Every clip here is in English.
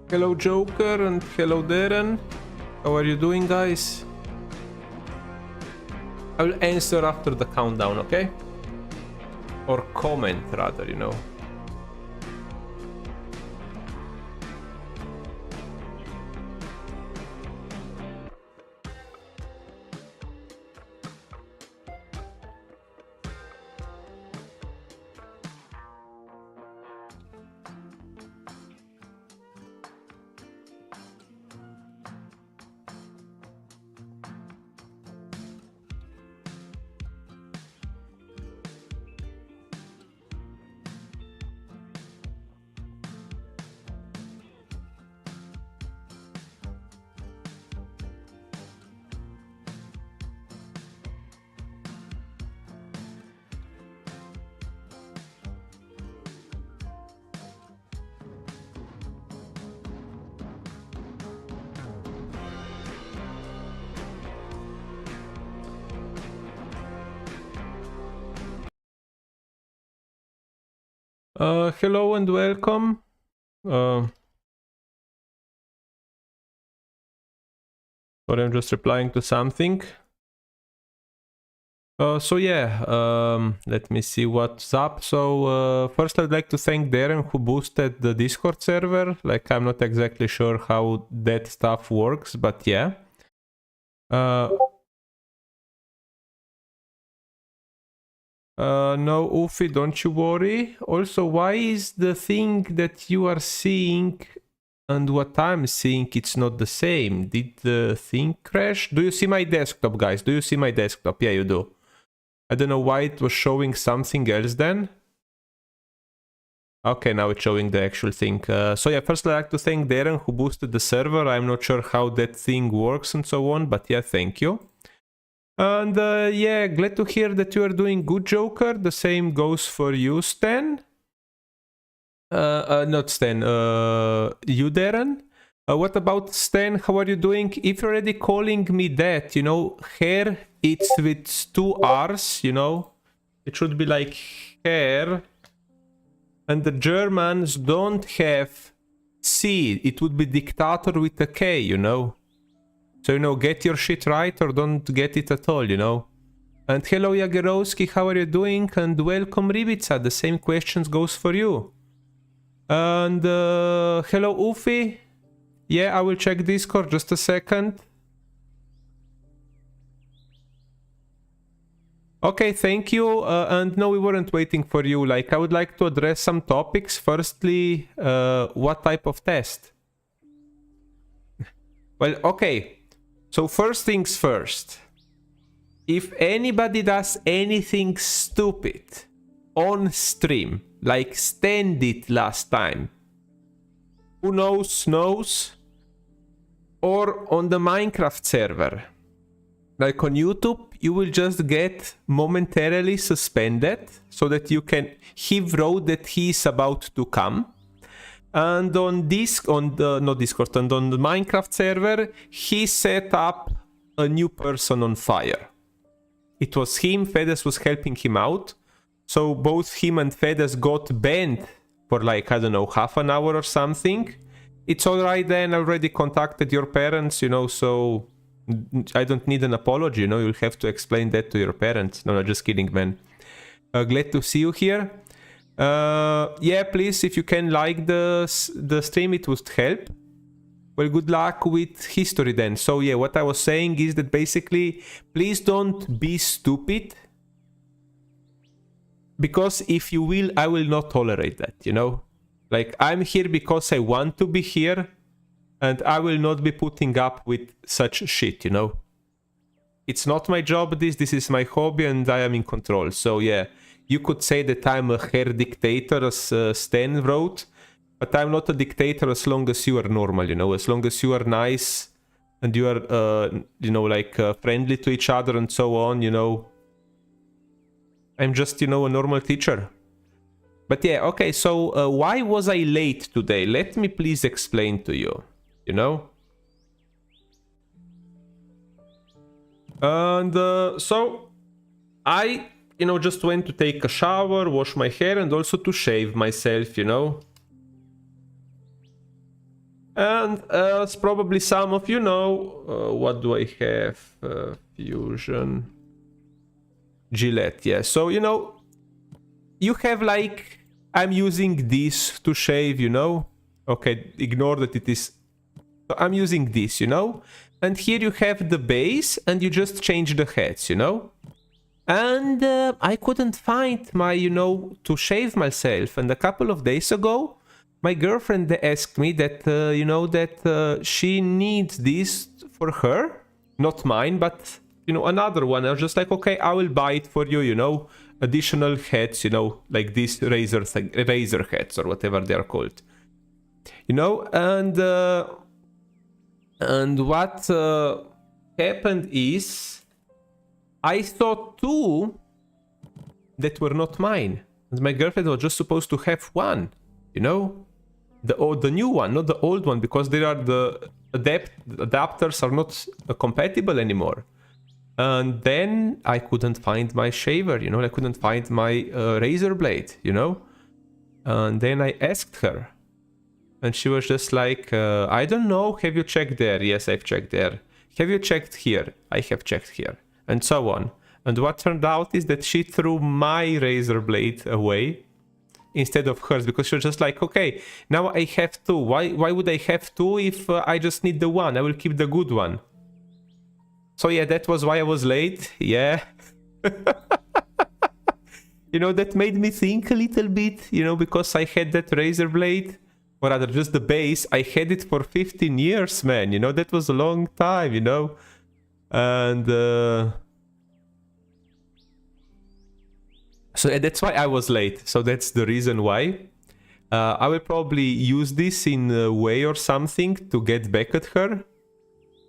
Hello Joker and hello Darren. How are you doing, guys? I will answer after the countdown, okay? Or comment rather, you know. Hello and welcome. Sorry, I'm just replying to something. So yeah, let me see what's up. So first I'd like to thank Darren who boosted the Discord server. Like, I'm not exactly sure how that stuff works, but yeah. No, Ufi, don't you worry. Also, why is the thing that you are seeing and what I'm seeing, it's not the same? Did the thing crash? Do you see my desktop, guys? Do you see my desktop? Yeah, you do. I don't know why it was showing something else then. Okay, now it's showing the actual thing. So yeah, first I'd like to thank Darren who boosted the server. I'm not sure how that thing works and so on, but yeah, thank you. And yeah, glad to hear that you are doing good, Joker. The same goes for you, Stan. Not Stan, you, Darren. What about Stan? How are you doing? If you're already calling me that, you know, hair, it's with two R's, you know. It should be like hair. And the Germans don't have C. It would be dictator with a K, you know. So, you know, get your shit right or don't get it at all, you know. And hello, Jagerowski, how are you doing? And welcome, Ribica, the same questions goes for you. And hello, Ufi. Yeah, I will check Discord, just a second. Okay, thank you. And no, we weren't waiting for you. Like, I would like to address some topics. Firstly, what type of test? Well, okay. So first things first, if anybody does anything stupid on stream, like Stan did last time, who knows, or on the Minecraft server, like on YouTube, you will just get momentarily suspended so that you can, he wrote that he is about to come. And on Discord, and on the Minecraft server, he set up a new person on fire. It was him, Fedes was helping him out. So both him and Fedes got banned for like, I don't know, half an hour or something. It's alright then, I already contacted your parents, you know, so I don't need an apology, you know, you'll have to explain that to your parents. No, just kidding, man. Glad to see you here. Yeah, please, if you can like the stream, it would help. Well, good luck with history then. So yeah, what I was saying is that basically, please don't be stupid. Because if you will, I will not tolerate that, you know? Like, I'm here because I want to be here, and I will not be putting up with such shit, you know? It's not my job, this is my hobby, and I am in control. So yeah, you could say that I'm a hair dictator, as Stan wrote, but I'm not a dictator as long as you are normal, you know? As long as you are nice, and you are, you know, like, friendly to each other and so on, you know? I'm just, you know, a normal teacher. But yeah, okay, so why was I late today? Let me please explain to you, you know? And so I, you know, just went to take a shower, wash my hair, and also to shave myself, you know? And as probably some of you know, what do I have? Fusion... Gillette, yeah. So, you know, you have like, I'm using this to shave, you know? Okay, ignore that it is... So I'm using this, you know? And here you have the base, and you just change the heads, you know? And I couldn't find my, you know, to shave myself. And a couple of days ago, my girlfriend asked me that, you know, that she needs this for her. Not mine, but... you know, another one. I was just like, okay, I will buy it for you, you know, additional heads, you know, like these razor heads or whatever they are called, you know. And what happened is I thought two that were not mine, and my girlfriend was just supposed to have one, you know, the new one, not the old one, because they are the adapters are not compatible anymore. And then I couldn't find my shaver, you know, I couldn't find my razor blade, you know. And then I asked her, and she was just like, I don't know, have you checked there? Yes, I've checked there. Have you checked here? I have checked here. And so on. And what turned out is that she threw my razor blade away instead of hers, because she was just like, okay, now I have two. Why would I have two if I just need the one? I will keep the good one. So yeah, that was why I was late, yeah. You know, that made me think a little bit, you know, because I had that razor blade, or rather just the base, I had it for 15 years, man, you know, that was a long time, you know. And so yeah, that's why I was late, so that's the reason why. I will probably use this in a way or something to get back at her.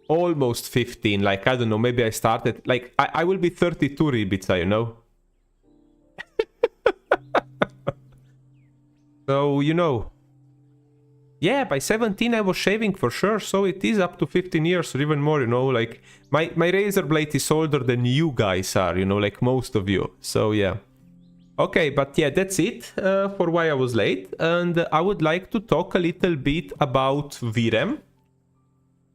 Almost 15, like, I don't know, maybe I started, like, I will be 32 Ribica, you know? So, you know, yeah, by 17 I was shaving for sure, so it is up to 15 years or even more, you know, like, my razor blade is older than you guys are, you know, like most of you, so yeah. Okay, but yeah, that's it for why I was late, and I would like to talk a little bit about VRAM.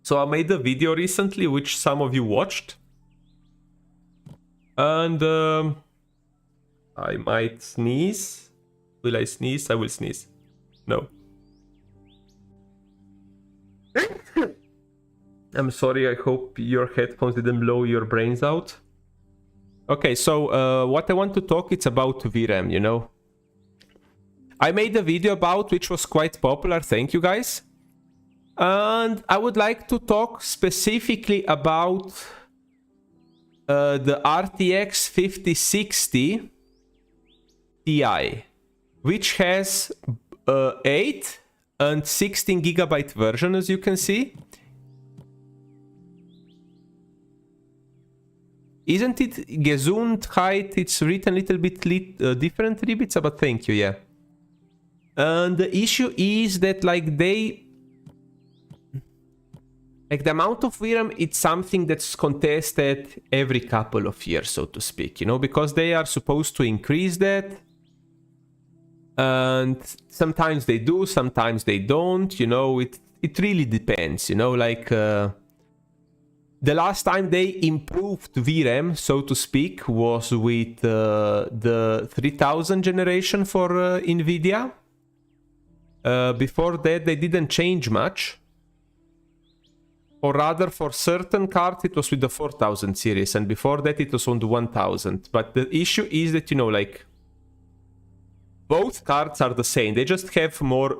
So I made a video recently, which some of you watched. And I might sneeze. Will I sneeze? I will sneeze. No. I'm sorry, I hope your headphones didn't blow your brains out. Okay, so what I want to talk, it's about VRAM, you know. I made a video about, which was quite popular, thank you guys. And I would like to talk specifically about the RTX 5060 Ti, which has 8 and 16 gigabyte version, as you can see. Isn't it Gesundheit? It's written a little bit different, Ribica, but thank you, yeah. And the issue is that, like, like, the amount of VRAM, it's something that's contested every couple of years, so to speak, you know, because they are supposed to increase that. And sometimes they do, sometimes they don't, you know, it really depends, you know, like, the last time they improved VRAM, so to speak, was with the 3000 generation for NVIDIA. Before that, they didn't change much. Or rather, for certain cards, it was with the 4000 series, and before that, it was on the 1000. But the issue is that, you know, like, both cards are the same. They just have more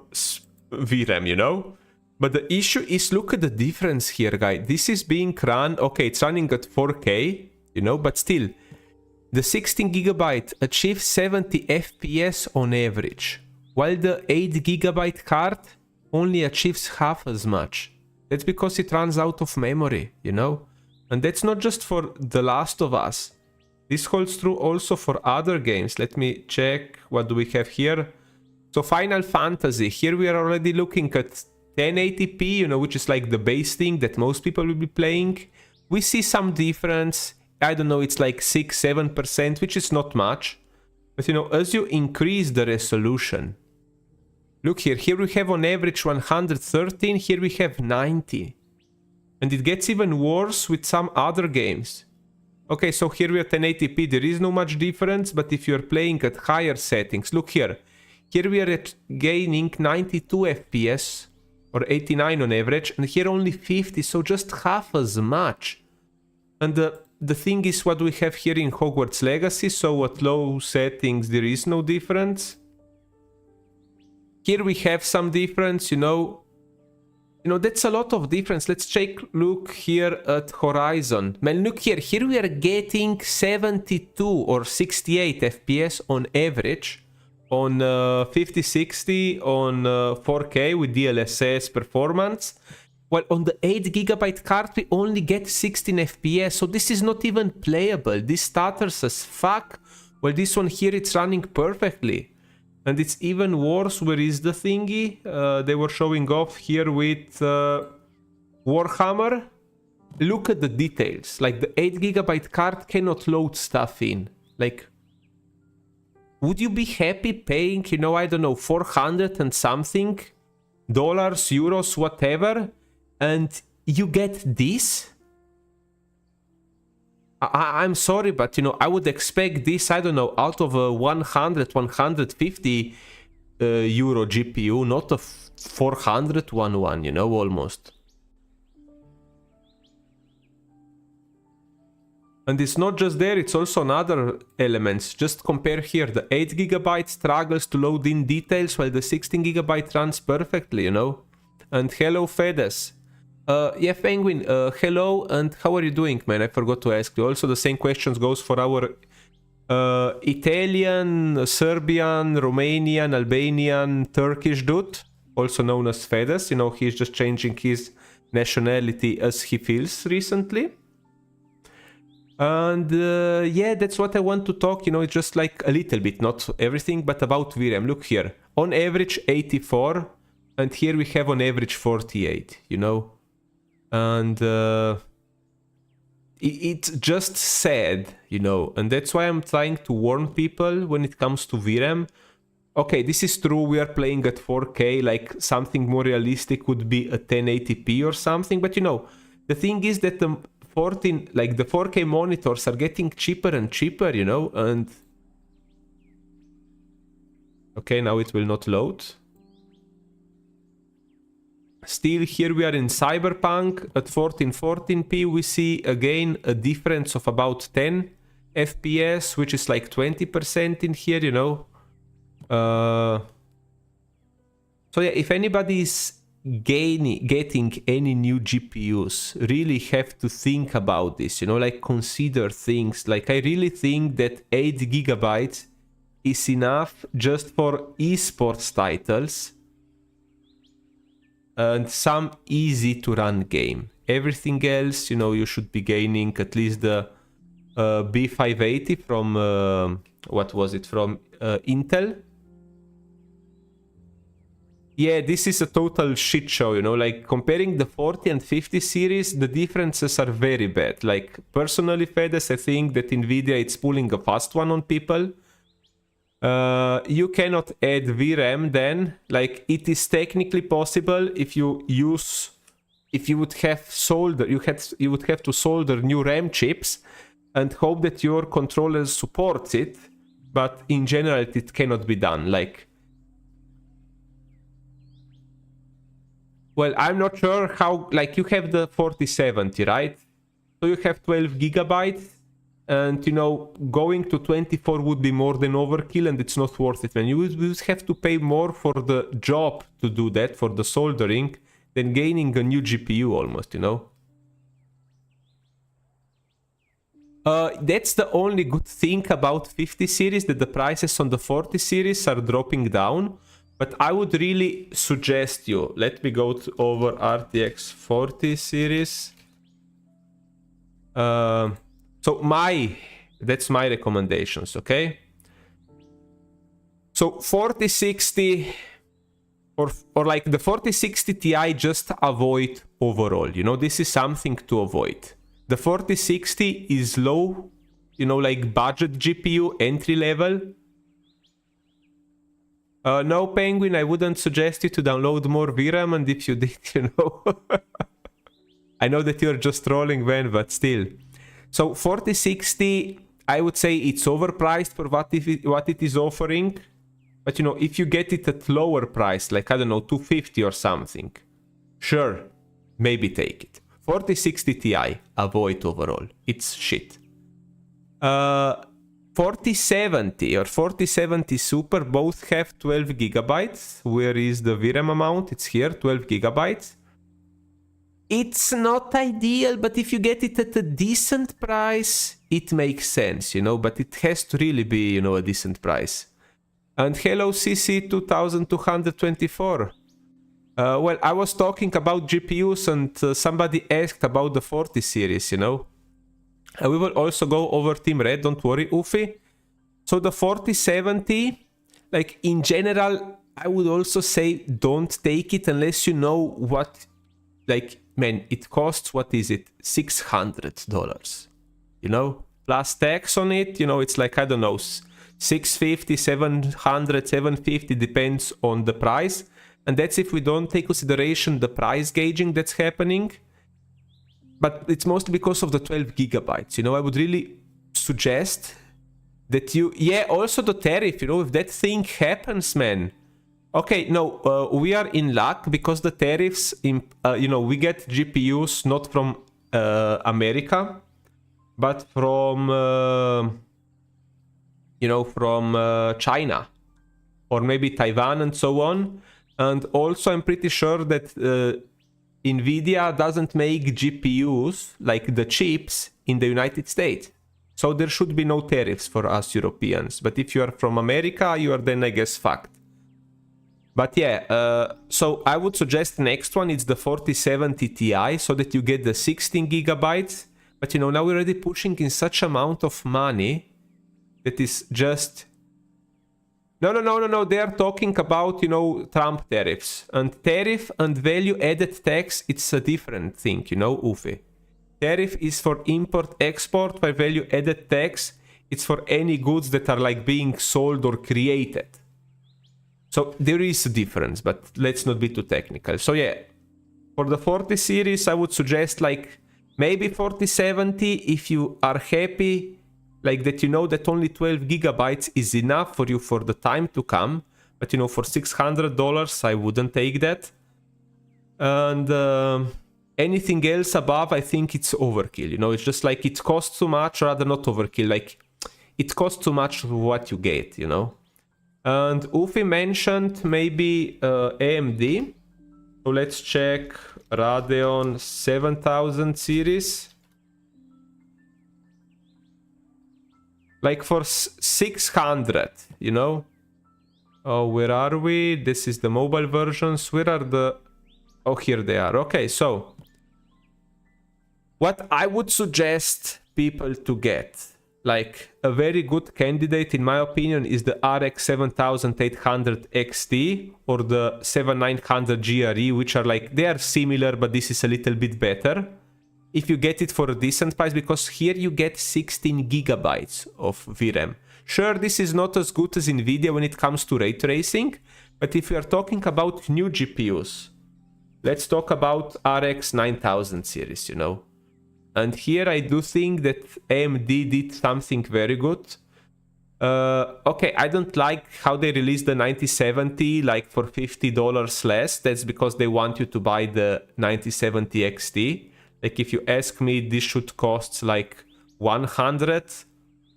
VRAM, you know? But the issue is, look at the difference here, guys. This is being run, okay, it's running at 4K, you know, but still, the 16GB achieves 70 FPS on average, while the 8GB card only achieves half as much. That's because it runs out of memory, you know? And that's not just for The Last of Us. This holds true also for other games. Let me check, what do we have here? So Final Fantasy, here we are already looking at 1080p, you know, which is like the base thing that most people will be playing. We see some difference. I don't know, it's like 6-7%, which is not much. But you know, as you increase the resolution, look here, here we have on average 113, here we have 90. And it gets even worse with some other games. Okay, so here we are 1080p, there is no much difference, but if you're playing at higher settings, look here. Here we are gaining 92 FPS, or 89 on average, and here only 50, so just half as much. And the thing is, what we have here in Hogwarts Legacy, so at low settings there is no difference. Here we have some difference, you know, that's a lot of difference. Let's look here at Horizon. Man, look here, here we are getting 72 or 68 FPS on average, on 5060, on 4K with DLSS performance. Well, on the 8GB card we only get 16 FPS, so this is not even playable. This stutters as fuck. Well, this one here, it's running perfectly. And it's even worse. Where is the thingy? They were showing off here with Warhammer. Look at the details. Like, the 8GB card cannot load stuff in. Like, would you be happy paying, you know, I don't know, 400 and something dollars, euros, whatever, and you get this? I'm sorry, but, you know, I would expect this, I don't know, out of a 100, 150 euro GPU, not a 400 one, you know, almost. And it's not just there, it's also on other elements. Just compare here, the 8GB struggles to load in details, while the 16GB runs perfectly, you know. And hello, Fedes. Yeah, Penguin, hello, and how are you doing, man? I forgot to ask you. Also, the same questions goes for our Italian, Serbian, Romanian, Albanian, Turkish dude, also known as Fedes. You know, he's just changing his nationality as he feels recently. And yeah, that's what I want to talk, you know, it's just like a little bit, not everything, but about VRAM. Look here, on average 84, and here we have on average 48, you know. And it's just sad, you know, and that's why I'm trying to warn people when it comes to VRAM. Okay, this is true, we are playing at 4K, like something more realistic would be a 1080p or something, but you know, the thing is that the 4K monitors are getting cheaper and cheaper, you know, and... Okay, now it will not load. Still, here we are in Cyberpunk at 1440p. We see again a difference of about 10 FPS, which is like 20% in here, you know. So yeah, if anybody is getting any new GPUs, really have to think about this, you know, like consider things. Like, I really think that 8GB is enough just for esports titles and some easy to run game. Everything else, you know, you should be gaining at least the B580 from what was it, from Intel. Yeah, this is a total shit show, you know, like comparing the 40 and 50 series, the differences are very bad. Like, personally, Fedes, I think that Nvidia is pulling a fast one on people. You cannot add VRAM then, like, it is technically possible if you would have solder, you would have to solder new RAM chips and hope that your controller supports it, but in general it cannot be done. Like, well, I'm not sure how, like, you have the 4070, right? So you have 12GB, And, you know, going to 24 would be more than overkill, and it's not worth it, man. You would have to pay more for the job to do that, for the soldering, than gaining a new GPU almost, you know? That's the only good thing about 50 series, that the prices on the 40 series are dropping down. But I would really suggest you, let me go over RTX 40 series. So that's my recommendations, okay? So 4060 or like the 4060 Ti, just avoid overall, you know, this is something to avoid. The 4060 is low, you know, like budget GPU, entry level. No, Penguin, I wouldn't suggest you to download more VRAM, and if you did, you know... I know that you're just trolling, man, but still. So 4060, I would say it's overpriced for what it is offering. But, you know, if you get it at lower price, like, I don't know, 250 or something, sure, maybe take it. 4060 Ti, avoid overall. It's shit. 4070 or 4070 Super both have 12 gigabytes. Where is the VRAM amount? It's here, 12 gigabytes. It's not ideal, but if you get it at a decent price, it makes sense, you know, but it has to really be, you know, a decent price. And hello CC 2224. Well, I was talking about GPUs, and somebody asked about the 40 series, you know. We will also go over Team Red, don't worry, Ufi. So the 4070, like in general, I would also say don't take it unless you know what, like, man, it costs, what is it, $600, you know, plus tax on it, you know, it's like, I don't know, 650, 700, 750, depends on the price. And that's if we don't take consideration the price gauging that's happening. But it's mostly because of the 12 gigabytes, you know, I would really suggest that you, yeah, also the tariff, you know, if that thing happens, man. Okay, no, we are in luck because the tariffs, you know, we get GPUs not from America, but from, you know, from China or maybe Taiwan and so on. And also I'm pretty sure that NVIDIA doesn't make GPUs, like the chips, in the United States. So there should be no tariffs for us Europeans. But if you are from America, you are then, I guess, fucked. But yeah, so I would suggest next one, it's the 4070 Ti, so that you get the 16 gigabytes. But, you know, now we're already pushing in such amount of money that is just... No, they are talking about, you know, Trump tariffs. And tariff and value-added tax, it's a different thing, you know, Uwe. Tariff is for import-export, while value-added tax, it's for any goods that are, like, being sold or created. So there is a difference, but let's not be too technical. So yeah, for the 40 series, I would suggest, like, maybe 4070 if you are happy, like that, you know, that only 12 gigabytes is enough for you for the time to come. But, you know, for $600, I wouldn't take that. And anything else above, I think it's overkill. You know, it's just like it costs too much, rather not overkill. Like, it costs too much for what you get, you know. And Ufi mentioned maybe AMD. So let's check Radeon 7000 series. Like for 600, you know? Oh, where are we? This is the mobile versions. Where are the... Oh, here they are. Okay, so... What I would suggest people to get, like a very good candidate in my opinion, is the RX 7800 XT or the 7900 GRE, which are like, they are similar, but this is a little bit better. If you get it for a decent price, because here you get 16 gigabytes of VRAM. Sure, this is not as good as NVIDIA when it comes to ray tracing, but if we are talking about new GPUs, let's talk about RX 9000 series, you know. And here I do think that AMD did something very good. Okay, I don't like how they released the 9070 like for $50 less. That's because they want you to buy the 9070 XT. Like if you ask me, this should cost like 100.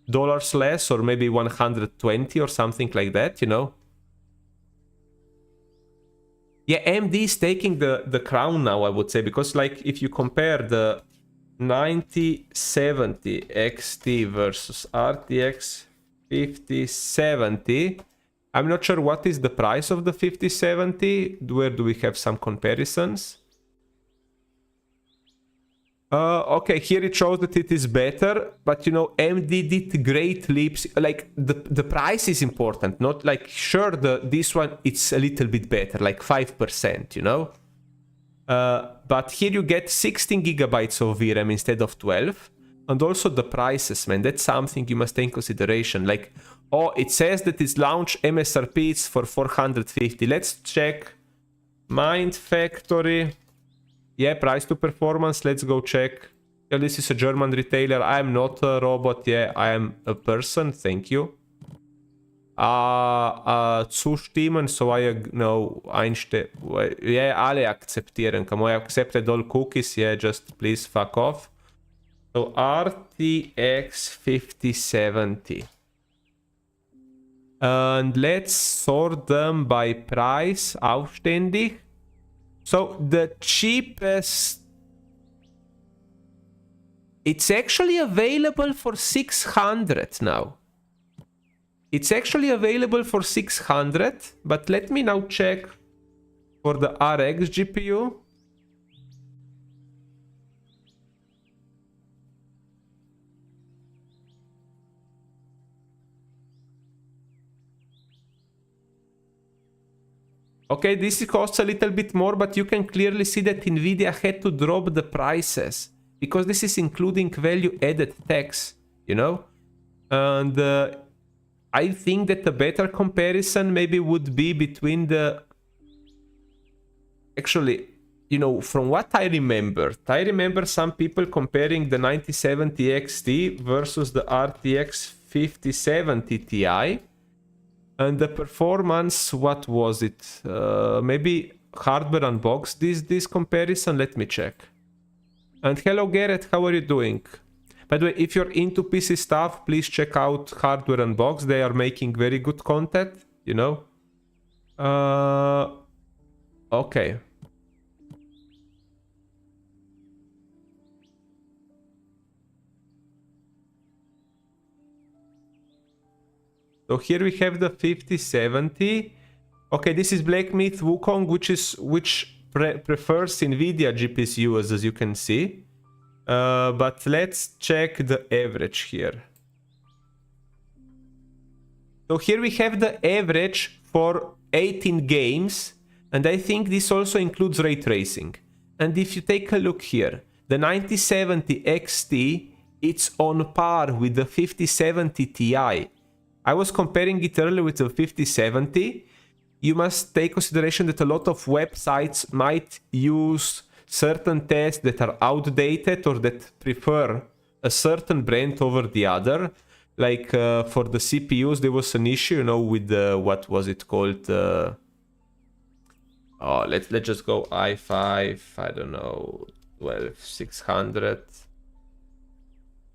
dollars less, or maybe 120 or something like that, you know. Yeah, AMD is taking the crown now, I would say, because like if you compare the 9070 XT versus RTX 5070, I'm not sure what is the price of the 5070. Where do we have some comparisons? Okay, here it shows that it is better, but you know, AMD did great leaps. Like the price is important, not like sure this one it's a little bit better, like 5%, you know. But here you get 16 gigabytes of VRAM instead of 12, and also the prices, man. That's something you must take in consideration. Like, oh, it says that it's launch MSRP it's for 450. Let's check Mind Factory. Yeah, price to performance. Let's go check. Yeah, this is a German retailer. I am not a robot. Yeah, I am a person. Thank you. Zustimmen, so I know einstellen. Yeah, alle akzeptieren. Come on, I accepted all cookies. Yeah, just please fuck off. So RTX 5070. And let's sort them by price. Aufständig. So the cheapest, it's actually available for 600 now. It's actually available for 600, but let me now check for the RX GPU. Okay, this costs a little bit more, but you can clearly see that Nvidia had to drop the prices because this is including value-added tax, you know? And I think that the better comparison maybe would be between the... Actually, you know, from what I remember some people comparing the 9070 XT versus the RTX 5070 Ti. And the performance, what was it? Maybe Hardware Unboxed this comparison? Let me check. And hello Garrett, how are you doing? By the way, if you're into PC stuff, please check out Hardware Unboxed. They are making very good content, you know? Okay. So here we have the 5070. Okay, this is Black Myth Wukong, which prefers Nvidia GPUs, as you can see. But let's check the average here. So here we have the average for 18 games, and I think this also includes ray tracing. And if you take a look here, the 9070 XT, it's on par with the 5070 Ti. I was comparing it earlier with the 5070. You must take consideration that a lot of websites might use certain tests that are outdated or that prefer a certain brand over the other. Like for the CPUs, there was an issue, you know, with the, what was it called? Let's just go i5, I don't know, 12600.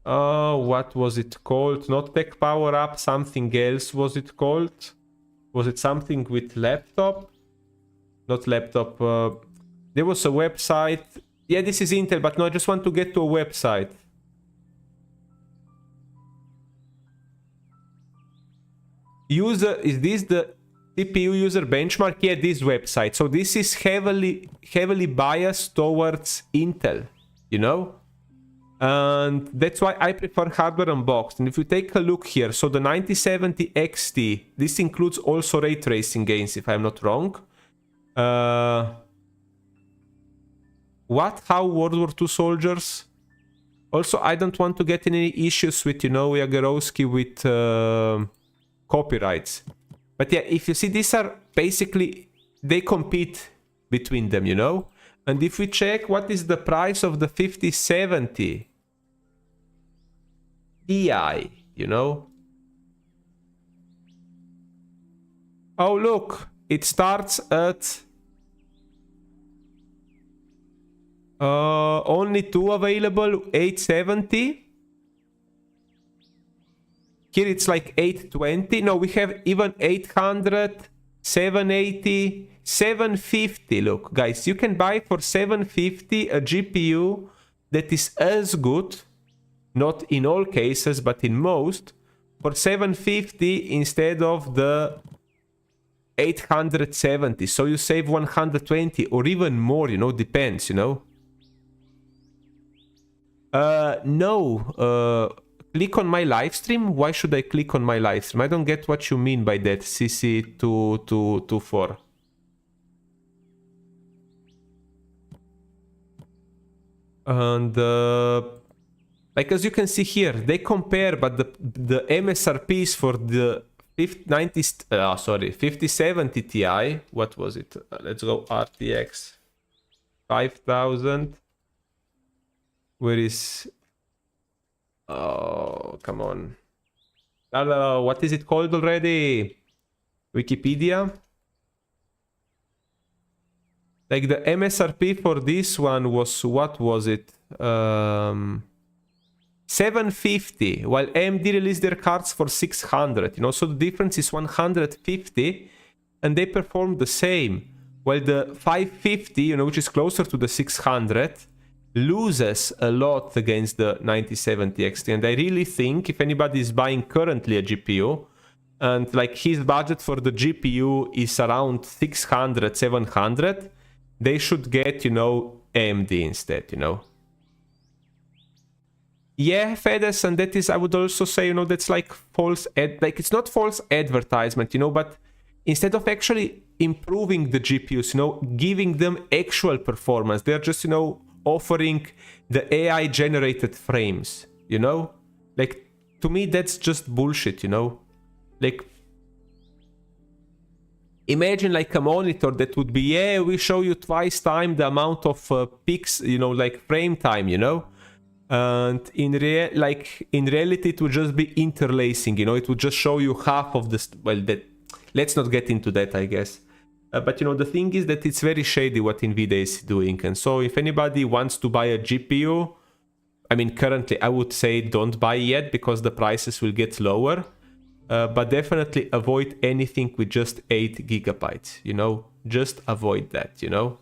What was it called? Not Tech Power Up, something else was it called? Was it something with laptop? Not laptop. There was a website. Yeah, this is Intel, but no, I just want to get to a website. Is this the CPU user benchmark? Yeah, this website. So this is heavily biased towards Intel, you know? And that's why I prefer Hardware Unboxed. And if you take a look here, so the 9070 XT, this includes also ray tracing gains, if I'm not wrong. How World War II soldiers? Also, I don't want to get in any issues with, you know, Jagerowski with copyrights. But yeah, if you see, these are basically, they compete between them, you know? And if we check what is the price of the 5070 Ti, you know? Oh, look, it starts at only two available, 870. Here it's like 820. No, we have even 800, 780, 750. Look, guys, you can buy for 750 a GPU that is as good, not in all cases, but in most, for 750 instead of the 870. So you save 120 or even more, you know, depends, you know. No. Click on my live stream? Why should I click on my live stream? I don't get what you mean by that, CC2224. And like as you can see here, they compare, but the MSRPs for the 5070 Ti, what was it? Let's go RTX 5000. Where is... Oh, come on. What is it called already? Wikipedia? Like the MSRP for this one was, what was it? 750, while AMD released their cards for 600, you know, so the difference is 150, and they perform the same. While the 550, you know, which is closer to the 600, loses a lot against the 9070 XT. And I really think if anybody is buying currently a GPU and like his budget for the GPU is around 600, 700, they should get, you know, AMD instead, you know. Yeah, Fedes, and that is, I would also say, you know, that's like like it's not false advertisement, you know, but instead of actually improving the GPUs, you know, giving them actual performance, they're just, you know, offering the AI generated frames, you know? Like, to me, that's just bullshit, you know? Like, imagine like a monitor that would be, yeah, we show you twice time the amount of pics, you know, like frame time, you know? And in reality, it would just be interlacing, you know? It would just show you half of this, well, that, let's not get into that, I guess. But you know, the thing is that it's very shady what Nvidia is doing. And so if anybody wants to buy a GPU, I mean, currently I would say don't buy yet because the prices will get lower. But definitely avoid anything with just 8 gigabytes, you know? Just avoid that, you know?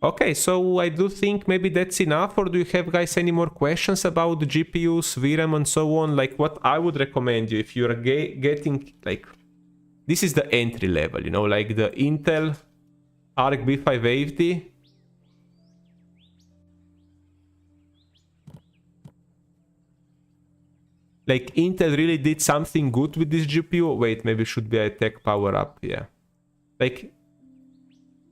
Okay, so I do think maybe that's enough, or do you have guys any more questions about the GPUs, VRAM and so on? Like what I would recommend you if you're getting, like, this is the entry level, you know, like the Intel Arc B580. Like Intel really did something good with this GPU. Wait, maybe should be a tech power up, yeah. Like,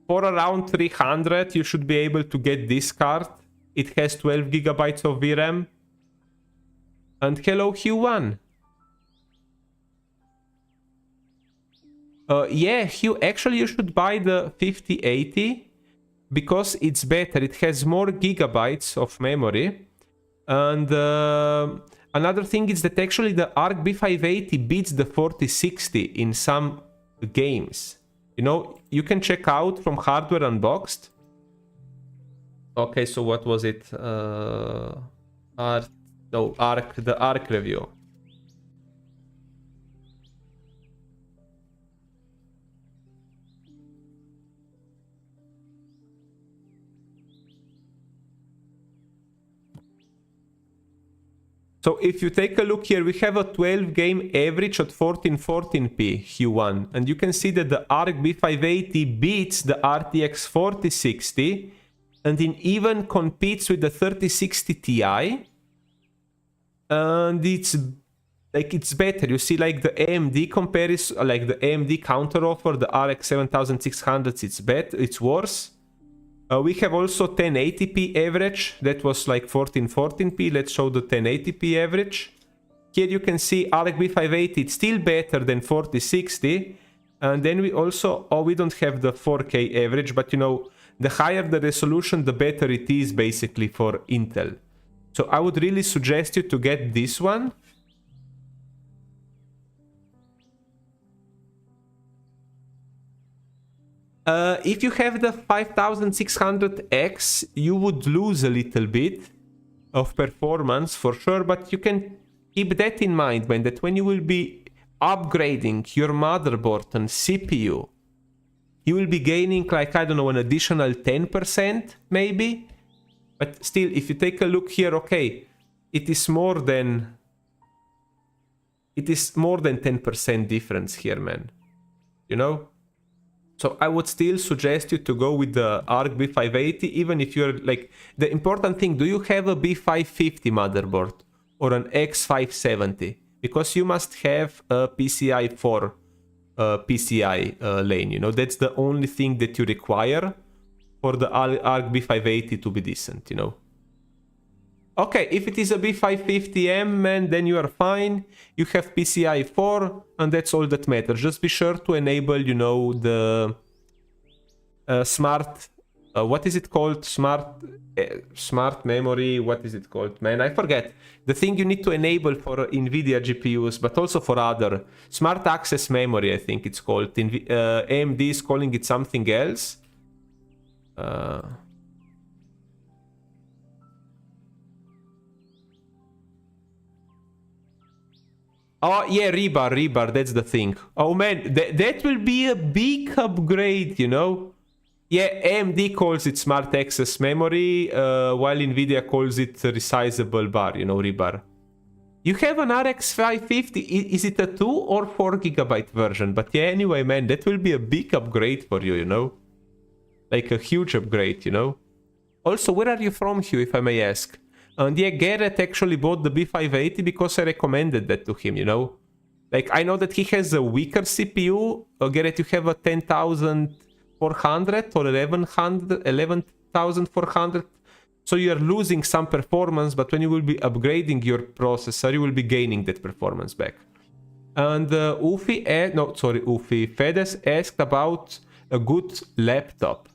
for around 300, you should be able to get this card. It has 12 gigabytes of VRAM. And hello, Hugh1. Yeah, Hugh, actually you should buy the 5080 because it's better. It has more gigabytes of memory. And another thing is that actually the Arc B580 beats the 4060 in some games. You know, you can check out from Hardware Unboxed. Okay, so what was it? The Arc review. So if you take a look here, we have a 12 game average at 1440p Q1. And you can see that the Arc B580 beats the RTX 4060 and it even competes with the 3060 Ti. And it's better. You see, like the AMD comparison, like the AMD counter offer, the RX 7600, it's better, it's worse. We have also 1080p average. That was like 1440p. Let's show the 1080p average. Here you can see Arc B580, it's still better than 4060. And then we also, we don't have the 4K average, but you know, the higher the resolution, the better it is basically for Intel. So I would really suggest you to get this one. If you have the 5600X, you would lose a little bit. of performance for sure, but you can keep that in mind, man, that when you will be upgrading your motherboard and CPU, you will be gaining, like, I don't know, an additional 10% maybe. But still, if you take a look here, okay, it is more than 10% difference here, man. You know? So I would still suggest you to go with the ARC B580, even if you're like, the important thing, do you have a B550 motherboard or an X570? Because you must have a PCI 4 PCI lane, you know, that's the only thing that you require for the ARC B580 to be decent, you know. Okay, if it is a B550M, man, then you are fine. You have PCI 4, and that's all that matters. Just be sure to enable, you know, the smart... what is it called? Smart memory, what is it called? Man, I forget. The thing you need to enable for NVIDIA GPUs, but also for other. Smart access memory, I think it's called. AMD is calling it something else. Oh, yeah, rebar, that's the thing. Oh, man, that will be a big upgrade, you know? Yeah, AMD calls it Smart Access Memory, while NVIDIA calls it resizable bar, you know, rebar. You have an RX 550, is it a 2 or 4 gigabyte version? But yeah, anyway, man, that will be a big upgrade for you, you know? Like a huge upgrade, you know? Also, where are you from, Hugh, if I may ask? And yeah, Garrett actually bought the B580 because I recommended that to him, you know? Like, I know that he has a weaker CPU. Garrett, you have a 10,400 or 11,400. So you are losing some performance, but when you will be upgrading your processor, you will be gaining that performance back. And Fedes asked about a good laptop.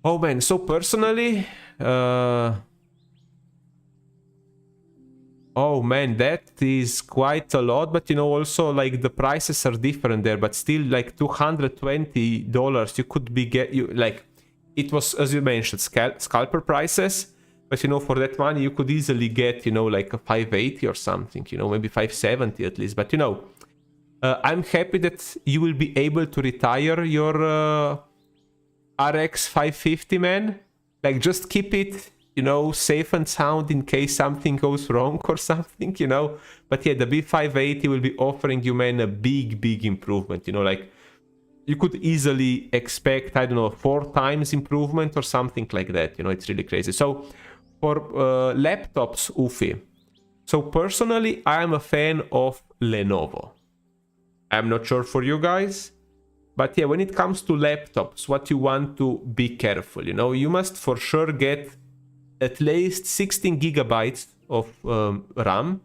Oh man, so personally... oh man, that is quite a lot, but you know, also like the prices are different there, but still like $220 you could be like, it was, as you mentioned, scalper prices, but you know, for that money you could easily get, you know, like a 580 or something, you know, maybe 570 at least. But you know, I'm happy that you will be able to retire your RX 550, man. Like, just keep it, you know, safe and sound in case something goes wrong or something, you know. But yeah, the B580 will be offering you, man, a big improvement, you know. Like, you could easily expect, I don't know, 4 times improvement or something like that, you know. It's really crazy. So for laptops, Ufi, so personally I am a fan of Lenovo. I'm not sure for you guys, but yeah, when it comes to laptops, what you want to be careful, you know, you must for sure get at least 16 gigabytes of RAM.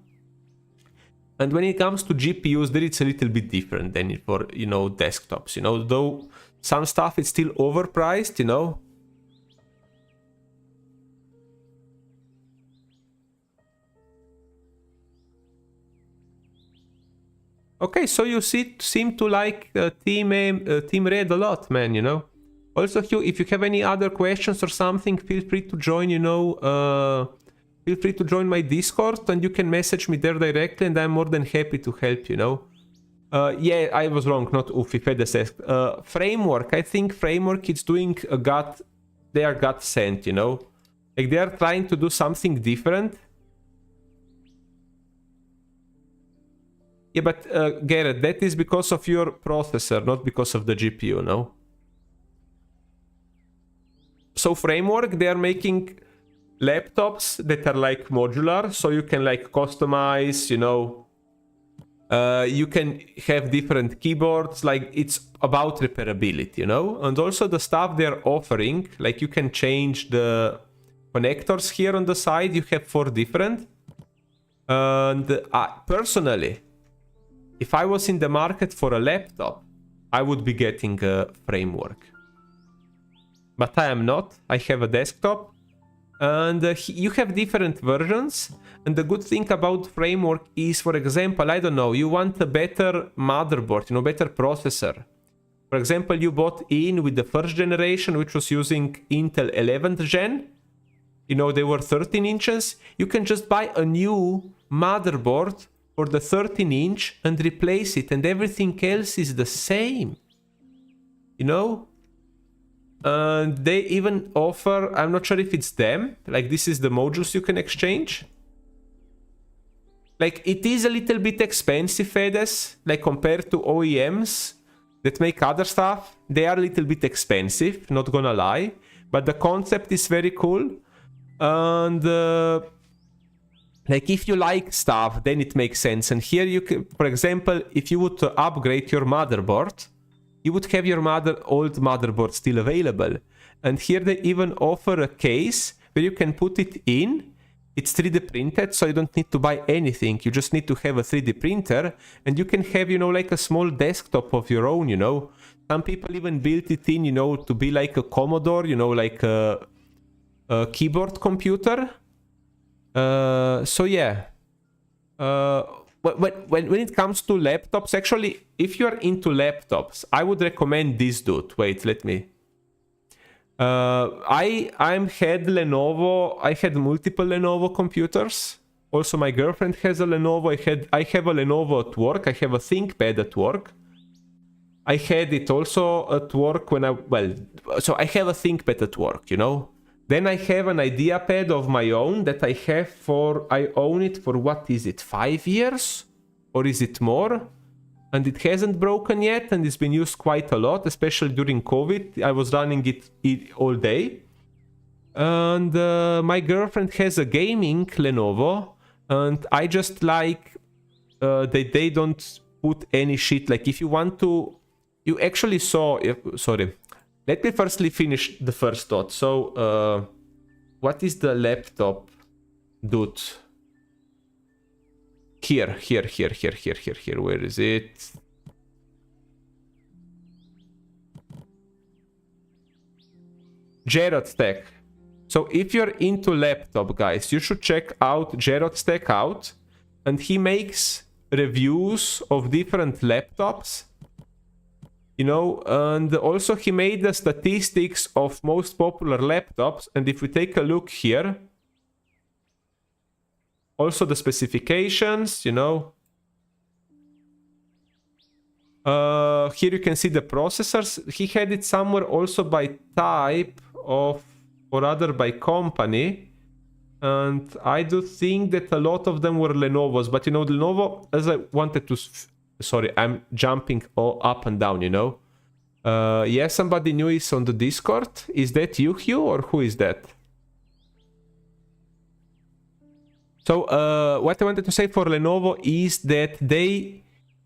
And when it comes to GPUs, there it's a little bit different than for, you know, desktops, you know, though some stuff is still overpriced, you know. Okay, so you seem to like Team Red a lot, man, you know. Also, Hugh, if you have any other questions or something, feel free to join, you know, feel free to join my Discord and you can message me there directly and I'm more than happy to help, you know. Yeah, I was wrong, not Ufi, Fedes asked. Framework, I think Framework is doing they are God sent, you know. Like, they are trying to do something different. Yeah, but Garrett, that is because of your processor, not because of the GPU, no? So Framework, they are making laptops that are like modular, so you can like customize, you know, you can have different keyboards, like it's about repairability, you know? And also the stuff they're offering, like you can change the connectors here on the side, you have 4 different. And personally, if I was in the market for a laptop, I would be getting a Framework. But I am not. I have a desktop. And you have different versions. And the good thing about Framework is, for example, I don't know, you want a better motherboard, you know, better processor. For example, you bought in with the first generation, which was using Intel 11th gen. you know, they were 13 inches, you can just buy a new motherboard for the 13-inch and replace it, and everything else is the same, you know. And they even offer, I'm not sure if it's them, like this is the modules you can exchange. Like it is a little bit expensive, Fedes, like compared to OEMs that make other stuff. They are a little bit expensive, not gonna lie, but the concept is very cool. And like if you like stuff, then it makes sense. And here you can, for example, if you would upgrade your motherboard, you would have your old motherboard still available. And here they even offer a case where you can put it in. It's 3D printed, so you don't need to buy anything. You just need to have a 3D printer, and you can have, you know, like a small desktop of your own, you know. Some people even built it in, you know, to be like a Commodore, you know, like a keyboard computer. So yeah. When it comes to laptops, actually, if you're into laptops, I would recommend this dude. Wait, let me. I had Lenovo. I had multiple Lenovo computers. Also, my girlfriend has a Lenovo. I have a Lenovo at work. I have a ThinkPad at work. I had it also at work when so I have a ThinkPad at work, you know. Then I have an IdeaPad of my own that I own it for, what is it, 5 years? Or is it more? And it hasn't broken yet, and it's been used quite a lot, especially during COVID. I was running it all day. And my girlfriend has a gaming Lenovo, and I just like that they don't put any shit. Like if you want to, you actually saw, sorry. Let me firstly finish the first thought. So, what is the laptop, dude? Here. Where is it? Jared's Tech. So if you're into laptop, guys, you should check out Jared's Tech out. And he makes reviews of different laptops. You know, and also he made the statistics of most popular laptops. And if we take a look here, also the specifications, you know. Here you can see the processors. He had it somewhere also by type of, or rather by company. And I do think that a lot of them were Lenovo's. But you know, Lenovo, as I wanted to... Sorry, I'm jumping all up and down, you know. Yeah, somebody new is on the Discord. Is that you, Hugh, or who is that? So, what I wanted to say for Lenovo is that they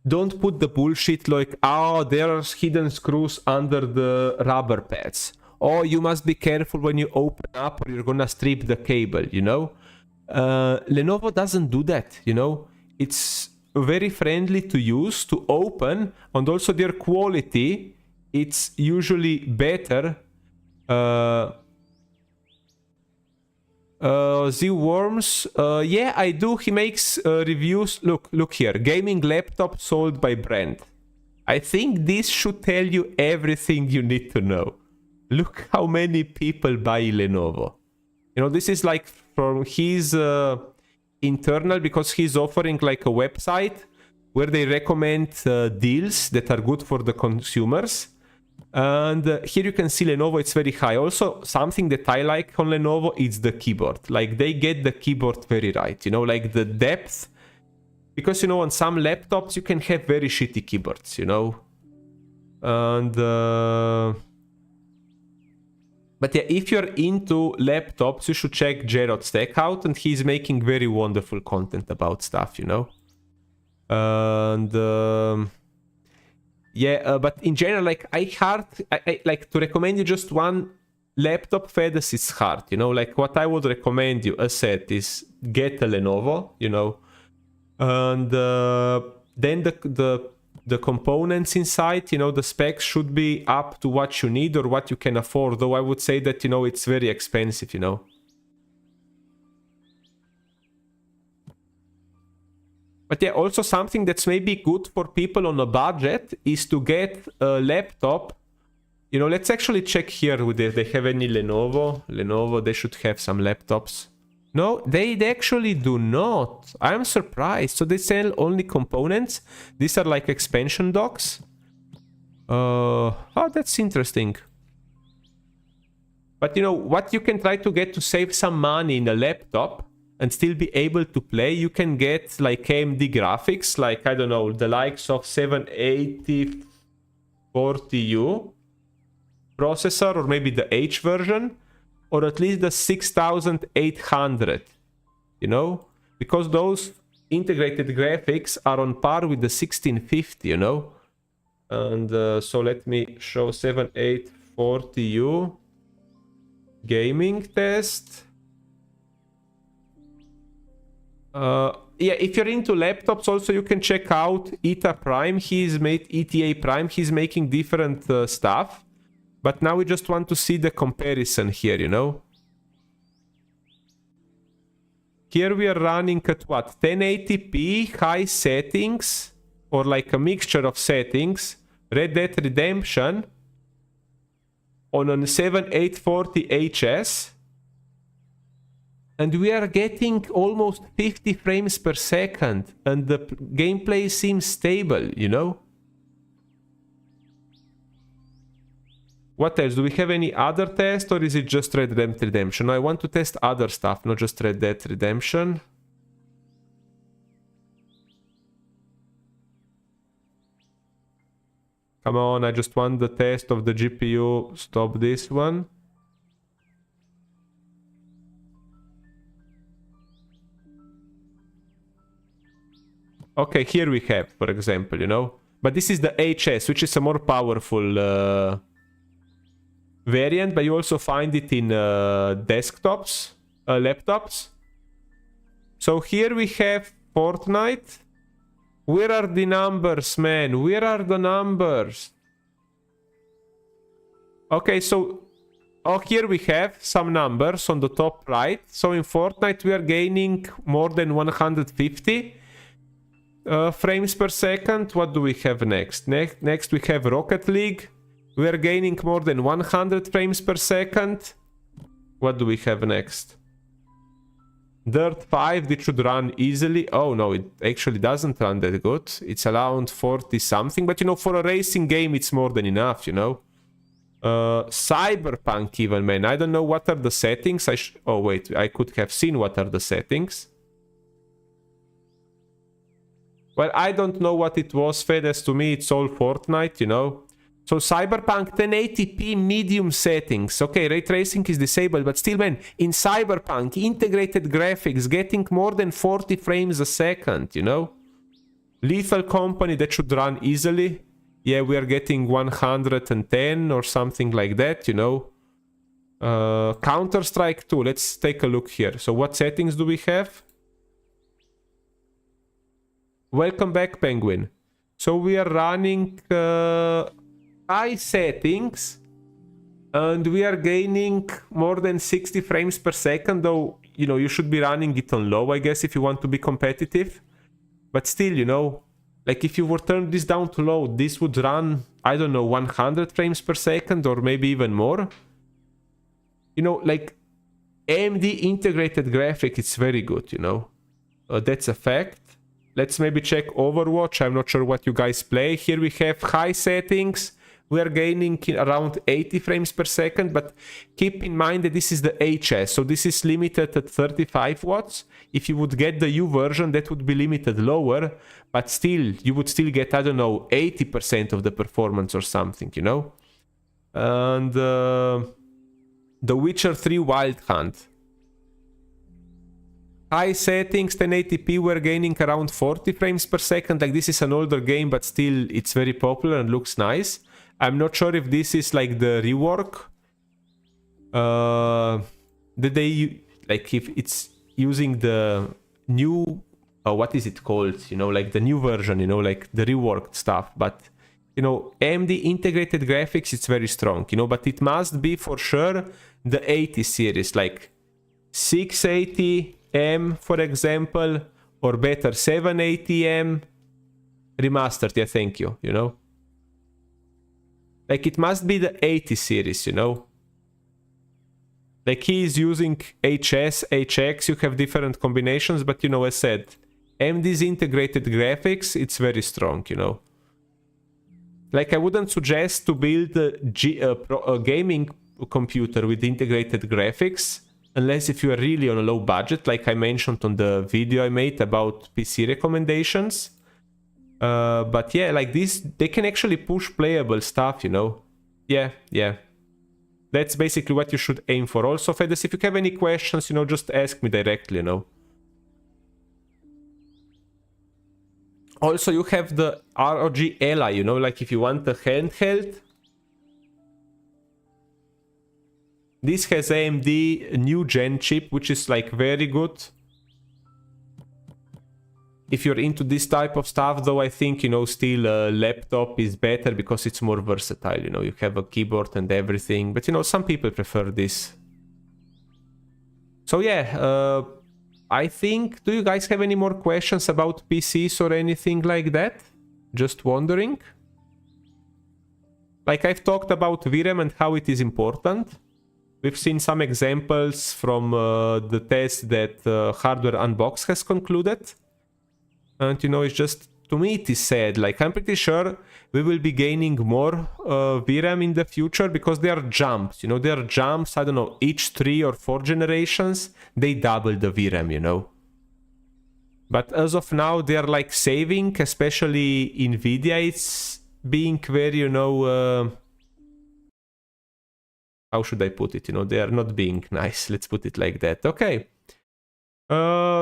don't put the bullshit like, oh, there's hidden screws under the rubber pads. Oh, you must be careful when you open up or you're gonna strip the cable, you know. Lenovo doesn't do that, you know. It's very friendly to use, to open, and also their quality, it's usually better. Z-Worms, yeah, I do. He makes reviews. Look here. Gaming laptop sold by brand. I think this should tell you everything you need to know. Look how many people buy Lenovo. You know, this is like from his internal, because he's offering like a website where they recommend deals that are good for the consumers. And here you can see Lenovo, it's very high. Also, something that I like on Lenovo is the keyboard. Like, they get the keyboard very right, you know, like the depth. Because, you know, on some laptops, you can have very shitty keyboards, you know. And... But yeah, if you're into laptops, you should check Jared's Tech out, and he's making very wonderful content about stuff, you know. And yeah, but in general, like I like to recommend you just one laptop. Fedes is hard, you know. Like what I would recommend you, as said, is get a Lenovo, you know, and then the components inside, you know, the specs should be up to what you need or what you can afford. Though I would say that, you know, it's very expensive, you know. But yeah, also something that's maybe good for people on a budget is to get a laptop You know, let's actually check here if they have any Lenovo. Lenovo, they should have some laptops. No, they actually do not. I'm surprised. So they sell only components. These are like expansion docks. Oh, that's interesting. But you know, what you can try to get to save some money in a laptop and still be able to play, you can get like AMD graphics, like, I don't know, the likes of 780 40U processor, or maybe the H version, or at least the 6800, you know? Because those integrated graphics are on par with the 1650, you know? And so let me show 7840U gaming test. Yeah, if you're into laptops, also you can check out ETA Prime. He's made ETA Prime. He's making different stuff. But now we just want to see the comparison here, you know. Here we are running at what? 1080p, high settings, or like a mixture of settings. Red Dead Redemption on a 7840HS. And we are getting almost 50 frames per second. And the gameplay seems stable, you know. What else? Do we have any other test, or is it just Red Dead Redemption? I want to test other stuff, not just Red Dead Redemption. Come on, I just want the test of the GPU. Stop this one. Okay, here we have, for example, you know. But this is the HS, which is a more powerful variant, but you also find it in desktops, laptops. So here we have Fortnite. Where are the numbers, man? Where are the numbers? Okay, so here we have some numbers on the top right. So in Fortnite we are gaining more than 150 frames per second. What do we have next? Next we have Rocket League. We are gaining more than 100 frames per second. What do we have next? Dirt 5, it should run easily. Oh no, it actually doesn't run that good. It's around 40 something, but you know, for a racing game it's more than enough, you know. Cyberpunk even, man. I don't know what are the settings. Oh wait, I could have seen what are the settings. Well, I don't know what it was fed as. To me it's all Fortnite, you know. So Cyberpunk 1080p medium settings. Okay, ray tracing is disabled, but still, man, in Cyberpunk, integrated graphics, getting more than 40 frames a second, you know? Lethal Company, that should run easily. Yeah, we are getting 110 or something like that, you know? Counter-Strike 2, let's take a look here. So what settings do we have? Welcome back, Penguin. So we are running high settings, and we are gaining more than 60 frames per second, though, you know, you should be running it on low, I guess, if you want to be competitive. But still, you know, like if you were turn this down to low, this would run, I don't know, 100 frames per second or maybe even more. You know, like AMD integrated graphic, it's very good, you know. That's a fact. Let's maybe check Overwatch. I'm not sure what you guys play. Here we have high settings. We are gaining around 80 frames per second, but keep in mind that this is the HS, so this is limited at 35 watts. If you would get the U version, that would be limited lower, but still, you would still get, I don't know, 80% of the performance or something, you know? And The Witcher 3 Wild Hunt. High settings, 1080p, we're gaining around 40 frames per second. Like, this is an older game, but still, it's very popular and looks nice. I'm not sure if this is like the rework. That they, like, if it's using the new, what is it called? You know, like the new version, you know, like the reworked stuff. But, you know, AMD integrated graphics, it's very strong, you know, but it must be for sure the 80 series, like 680M, for example, or better 780M remastered. Yeah, thank you, you know. Like it must be the 80 series, you know. Like he is using HS, HX, you have different combinations, but you know, as said, AMD's integrated graphics, it's very strong, you know. Like I wouldn't suggest to build a gaming computer with integrated graphics, unless if you are really on a low budget, like I mentioned on the video I made about PC recommendations. But yeah, like this, they can actually push playable stuff, you know. Yeah. That's basically what you should aim for. Also, Fedes, if you have any questions, you know, just ask me directly, you know. Also, you have the ROG Ally, you know, like if you want a handheld. This has AMD new gen chip, which is like very good. If you're into this type of stuff, though, I think, you know, still a laptop is better because it's more versatile, you know, you have a keyboard and everything. But, you know, some people prefer this. So, yeah, I think, do you guys have any more questions about PCs or anything like that? Just wondering. Like, I've talked about VRAM and how it is important. We've seen some examples from the test that Hardware Unbox has concluded. And, you know, it's just, to me, it is sad. Like, I'm pretty sure we will be gaining more VRAM in the future because there are jumps. You know, there are jumps, I don't know, each 3 or 4 generations, they double the VRAM, you know. But as of now, they're like saving, especially NVIDIA. It's being very, you know, how should I put it? You know, they are not being nice. Let's put it like that. Okay.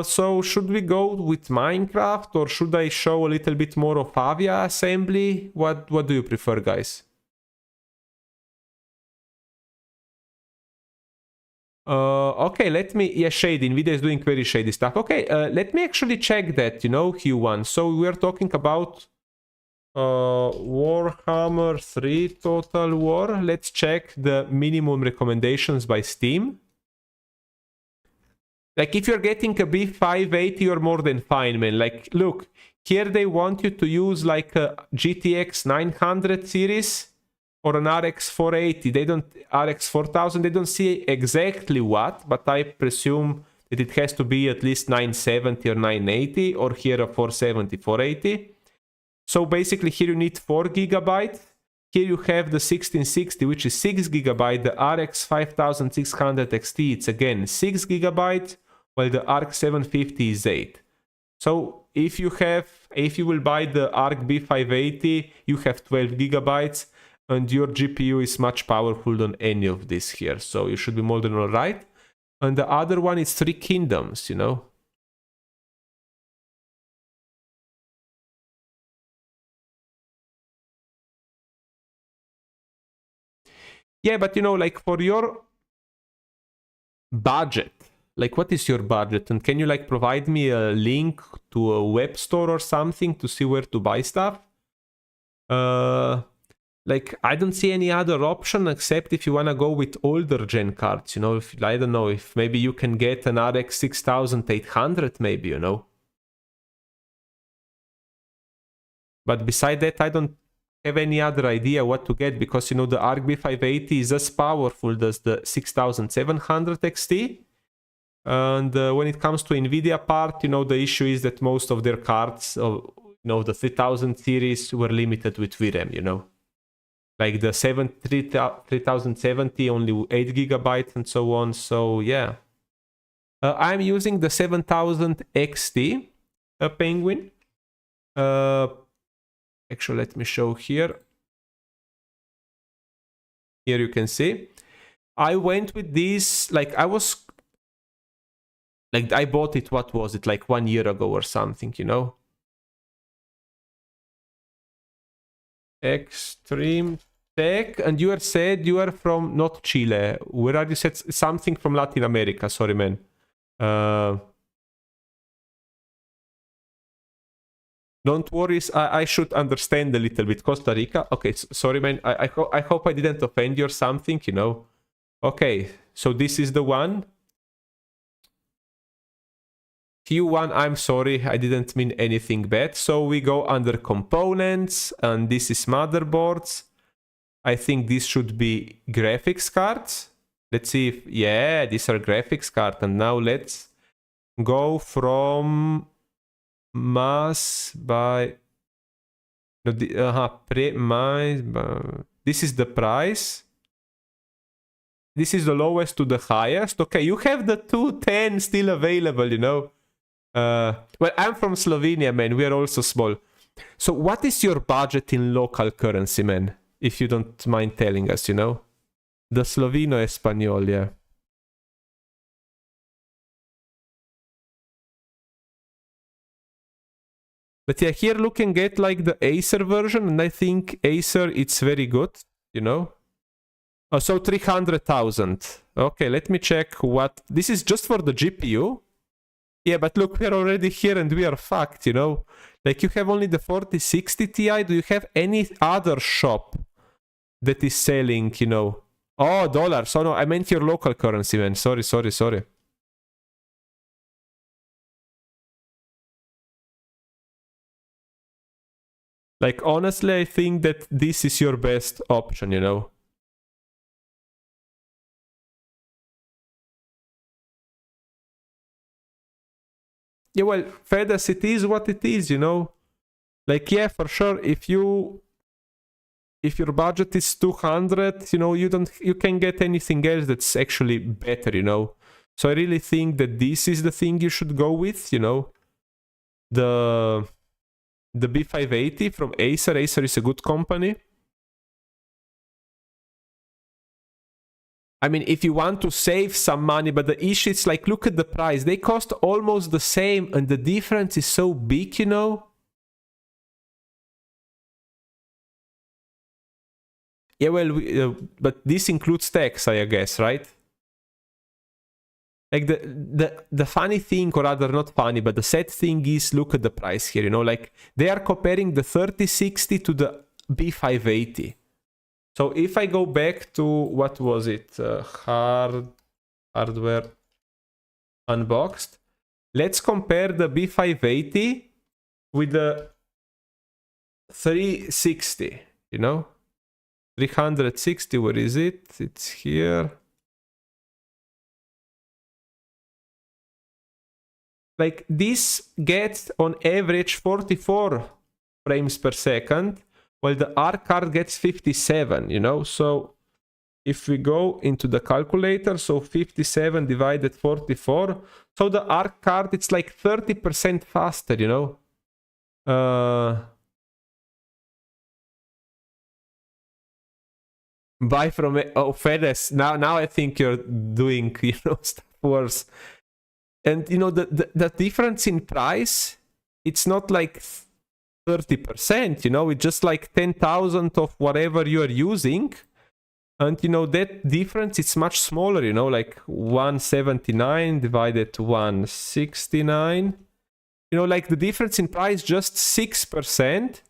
So should we go with Minecraft or should I show a little bit more of Avia assembly? What do you prefer, guys? Okay, let me... Yeah, shady. NVIDIA is doing very shady stuff. Okay, let me actually check that, you know, Q1. So we're talking about Warhammer 3 Total War. Let's check the minimum recommendations by Steam. Like, if you're getting a B580, you're more than fine, man. Like, look, here they want you to use, like, a GTX 900 series or an RX 480. They don't... RX 4000, they don't see exactly what, but I presume that it has to be at least 970 or 980, or here a 470, 480. So, basically, here you need 4 GB. Here you have the 1660, which is 6 GB. The RX 5600 XT, it's again 6 GB. While the ARC 750 is 8. So if you will buy the ARC B580, you have 12 GB and your GPU is much powerful than any of this here. So you should be more than alright. And the other one is Three Kingdoms, you know. Yeah, but you know, like for your budget, like, what is your budget? And can you, like, provide me a link to a web store or something to see where to buy stuff? Like, I don't see any other option except if you want to go with older gen cards, you know, if, I don't know, if maybe you can get an RX 6800 maybe, you know. But beside that, I don't have any other idea what to get because, you know, the ARC B580 is as powerful as the 6700 XT. And when it comes to NVIDIA part, you know, the issue is that most of their cards, you know, the 3000 series were limited with VRAM, you know. Like the 3070, only 8 GB and so on. So, yeah. I'm using the 7000 XT Penguin. Actually, let me show here. Here you can see. I went with this, like, I bought it, what was it, like 1 year ago or something, you know? Extreme Tech, and you said you are from, not Chile. Where are you? Said something from Latin America, sorry, man. Don't worry, I should understand a little bit. Costa Rica? Okay, sorry, man. I hope I didn't offend you or something, you know? Okay, so this is the one. Q1, I'm sorry, I didn't mean anything bad. So we go under components, and this is motherboards. I think this should be graphics cards. Let's see if, yeah, these are graphics cards. And now let's go from mass by, no, this is the price. This is the lowest to the highest. Okay, you have the 210 still available, you know. Well, I'm from Slovenia, man. We are also small. So what is your budget in local currency, man? If you don't mind telling us, you know. The Sloveno Espanol, yeah. But yeah, here looking at like the Acer version, and I think Acer, it's very good, you know. Oh, so 300,000. Okay, let me check what... This is just for the GPU? Yeah, but look, we're already here and we are fucked, you know. Like, you have only the 4060 Ti. Do you have any other shop that is selling, you know? Oh, dollars. Oh, no, I meant your local currency, man. Sorry. Like, honestly, I think that this is your best option, you know? Yeah, well, FedEx, it is what it is, you know? Like, yeah, for sure, if your budget is 200, you know, you can get anything else that's actually better, you know? So I really think that this is the thing you should go with, you know? The B580 from Acer. Acer is a good company. I mean, if you want to save some money, but the issue is like, look at the price. They cost almost the same and the difference is so big, you know? Yeah, well, but this includes tax, I guess, right? Like the funny thing, or rather not funny, but the sad thing is, look at the price here, you know, like they are comparing the 3060 to the B580. So if I go back to, what was it, hardware unboxed, let's compare the B580 with the 360, you know, 360, where is it? It's here. Like, this gets on average 44 frames per second, while the ARC card gets 57, you know? So if we go into the calculator, so 57 divided 44, so the ARC card, it's like 30% faster, you know? Buy from FedEx. Now I think you're doing, you know, stuff worse. And you know, the difference in price, it's not like 30%, you know, it's just like 10,000 of whatever you are using. And you know, that difference, it's much smaller, you know, like 179 divided to 169. You know, like the difference in price, just 6%.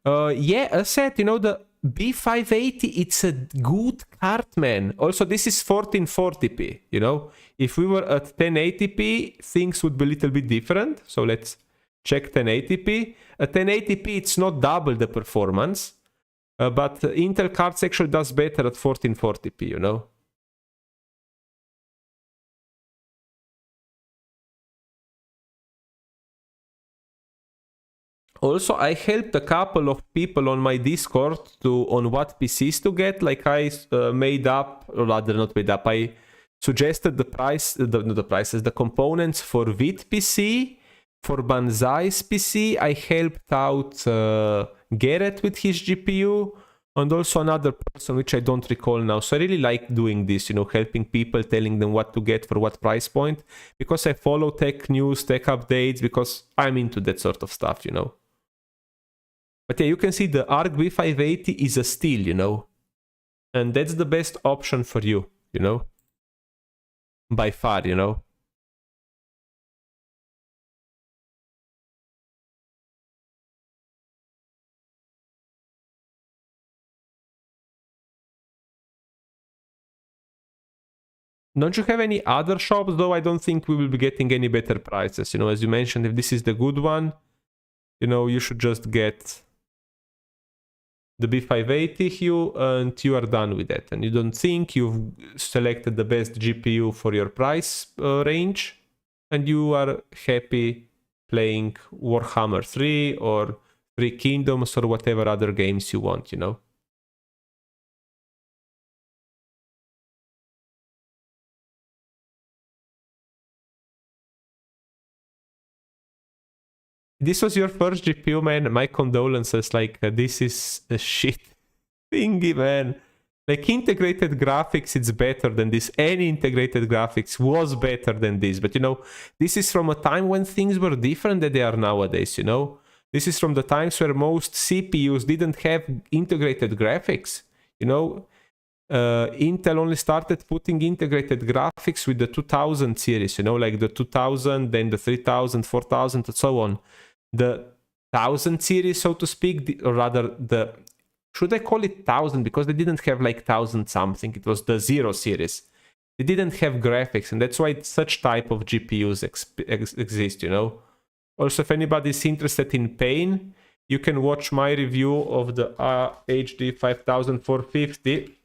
Yeah, as said, you know, the B580, it's a good card, man. Also, this is 1440p, you know. If we were at 1080p, things would be a little bit different. So let's check 1080p. At 1080p, it's not double the performance. But Intel cards actually does better at 1440p, you know. Also, I helped a couple of people on my Discord on what PCs to get. Like, I made up, or rather not made up, I suggested the components for Vit PC, for Banzai's PC. I helped out Garrett with his GPU, and also another person, which I don't recall now. So I really like doing this, you know, helping people, telling them what to get for what price point, because I follow tech news, tech updates, because I'm into that sort of stuff, you know. But yeah, you can see the ARC B580 is a steal, you know. And that's the best option for you, you know. By far, you know. Don't you have any other shops, though? I don't think we will be getting any better prices, you know. As you mentioned, if this is the good one, you know, you should just get the B580 hue, and you are done with that. And you don't think you've selected the best GPU for your price range, and you are happy playing Warhammer 3 or 3 Kingdoms or whatever other games you want, you know. This was your first GPU, man. My condolences. Like, this is a shit thingy, man. Like, integrated graphics, it's better than this. Any integrated graphics was better than this. But, you know, this is from a time when things were different than they are nowadays, you know? This is from the times where most CPUs didn't have integrated graphics, you know? Intel only started putting integrated graphics with the 2000 series, you know, like the 2000, then the 3000, 4000, and so on. The 1000 series, so to speak, or rather the, should I call it 1000? Because they didn't have like 1000 something. It was the 0 series. They didn't have graphics, and that's why such type of GPUs exist, you know. Also, if anybody's interested in pain, you can watch my review of the HD 5450.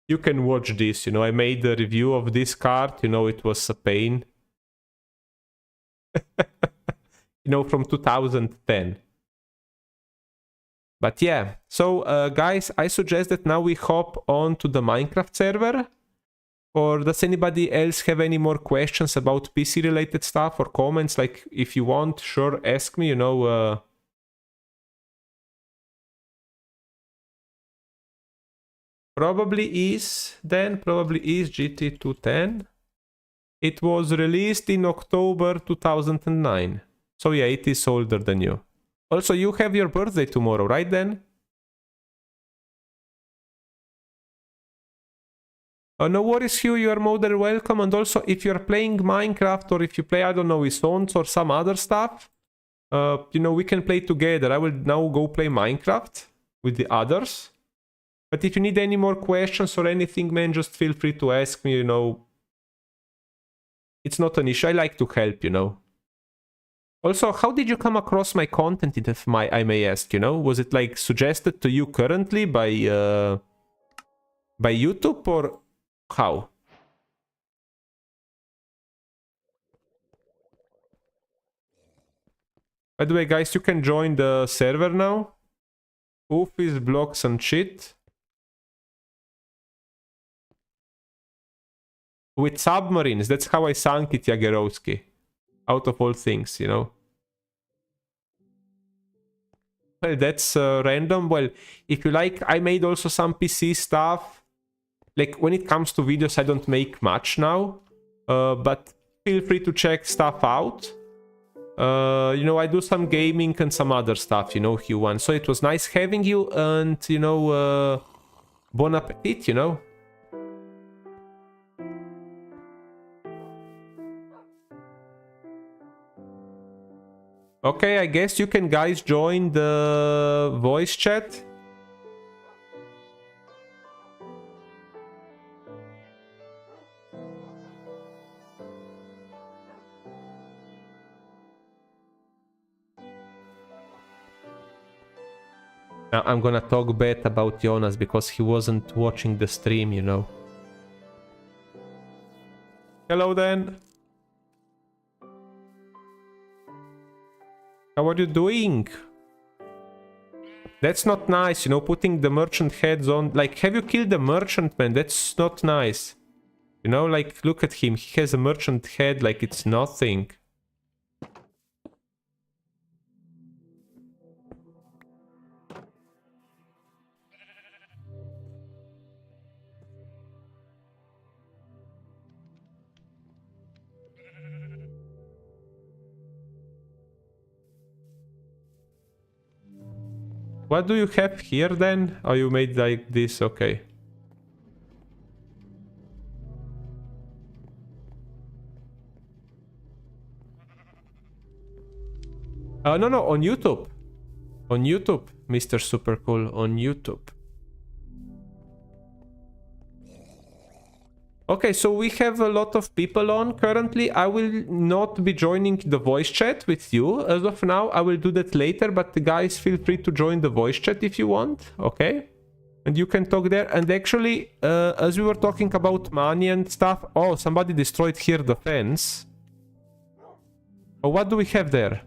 You can watch this, you know, I made a review of this card, you know, it was a pain. You know, from 2010. But yeah, so guys, I suggest that now we hop on to the Minecraft server. Or does anybody else have any more questions about PC related stuff or comments? Like, if you want, sure, ask me, you know. Probably is GT210. It was released in October 2009. So yeah, it is older than you. Also, you have your birthday tomorrow, right then? No worries, Hugh, you are more than welcome. And also, if you're playing Minecraft or if you play, I don't know, Isons or some other stuff, you know, we can play together. I will now go play Minecraft with the others. But if you need any more questions or anything, man, just feel free to ask me, you know. It's not an issue. I like to help, you know. Also, how did you come across my content, if I may ask, you know? Was it like suggested to you currently by YouTube, or how? By the way, guys, you can join the server now. Office, blocks and shit. With submarines, that's how I sunk it, Jagerowski. Out of all things, you know. Well, that's random. Well, if you like, I made also some PC stuff. Like, when it comes to videos, I don't make much now. But feel free to check stuff out. You know, I do some gaming and some other stuff, you know, Huan. So it was nice having you, and, you know, bon appetit, you know. Okay, I guess you can guys join the voice chat. Now I'm gonna talk bad about Jonas because he wasn't watching the stream, you know. Hello then. How are you doing? That's not nice, you know, putting the merchant heads on. Like, have you killed the merchant, man? That's not nice. You know, like, look at him. He has a merchant head like it's nothing. What do you have here then? Oh, you made like this, okay. No, on YouTube. On YouTube, Mr. Super Cool, on YouTube. Okay, so we have a lot of people on currently. I will not be joining the voice chat with you as of now. I will do that later, but the guys, feel free to join the voice chat if you want, okay? And you can talk there. And actually, as we were talking about money and stuff... Oh, somebody destroyed here the fence. Oh, what do we have there?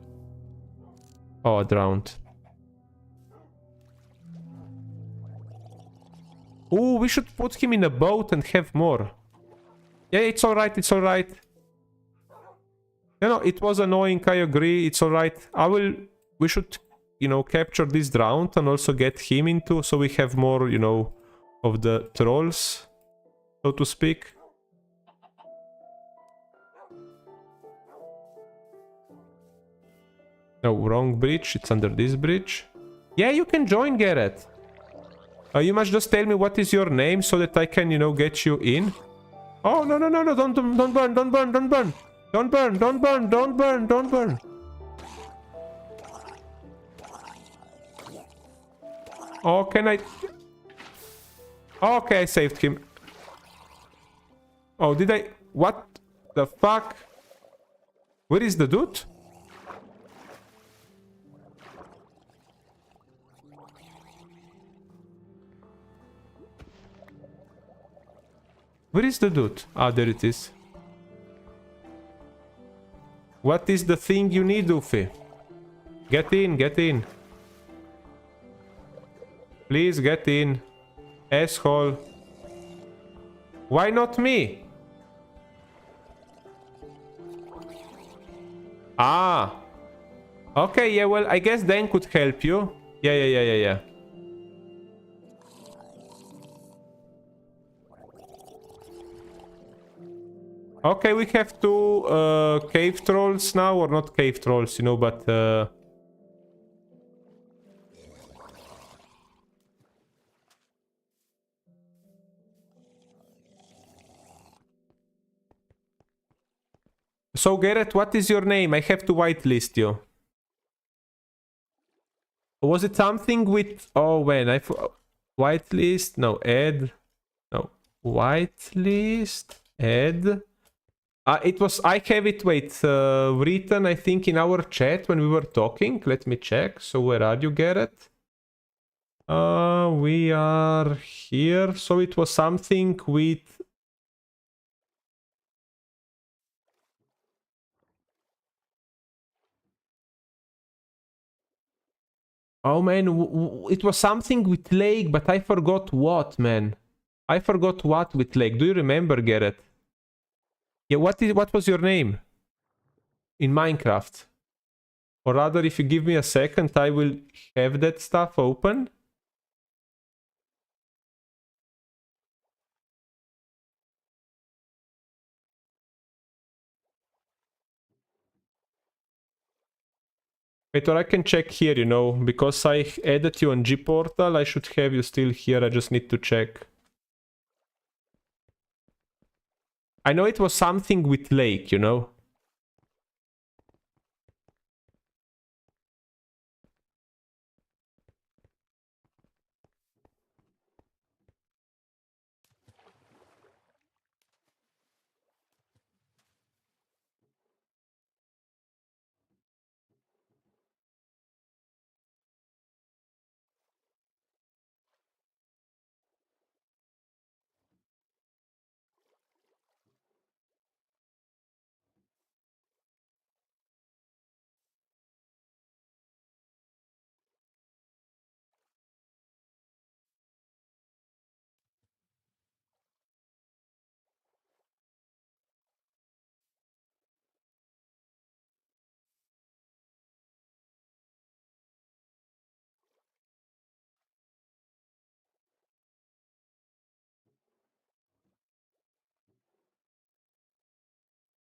Oh, drowned. Oh, we should put him in a boat and have more. Yeah, it's alright, it's alright. No, it was annoying, I agree, it's alright. We should, you know, capture this drowned and also get him into, so we have more, you know, of the trolls, so to speak. No, wrong bridge, it's under this bridge. Yeah, you can join, Garrett. You must just tell me what is your name so that I can, you know, get you in. Oh, no, no, no, no, don't burn, don't burn, don't burn. Don't burn, don't burn, don't burn, don't burn. Oh, can I... Okay, I saved him. Oh, did I... What the fuck? Where is the dude? Where is the dude? Ah, there it is. What is the thing you need, Ufi? Get in, get in. Please get in. Asshole. Why not me? Ah. Okay, yeah, well, I guess Dan could help you. Yeah. Okay, we have two cave trolls now, or not cave trolls, you know, but... So, Garrett, what is your name? I have to whitelist you. Was it something with... Oh, when I... Whitelist? No, add... No. Whitelist... Add... it was... I have it, wait, written, I think, in our chat when we were talking. Let me check. So, where are you, Garrett? We are here. So, it was something with... Oh man, it was something with lake, but I forgot what, man. I forgot what with lake. Do you remember, Garrett? Yeah, what was your name in Minecraft? Or rather, if you give me a second, I will have that stuff open. Wait, or I can check here, you know, because I added you on G-Portal, I should have you still here, I just need to check. I know it was something with lake, you know.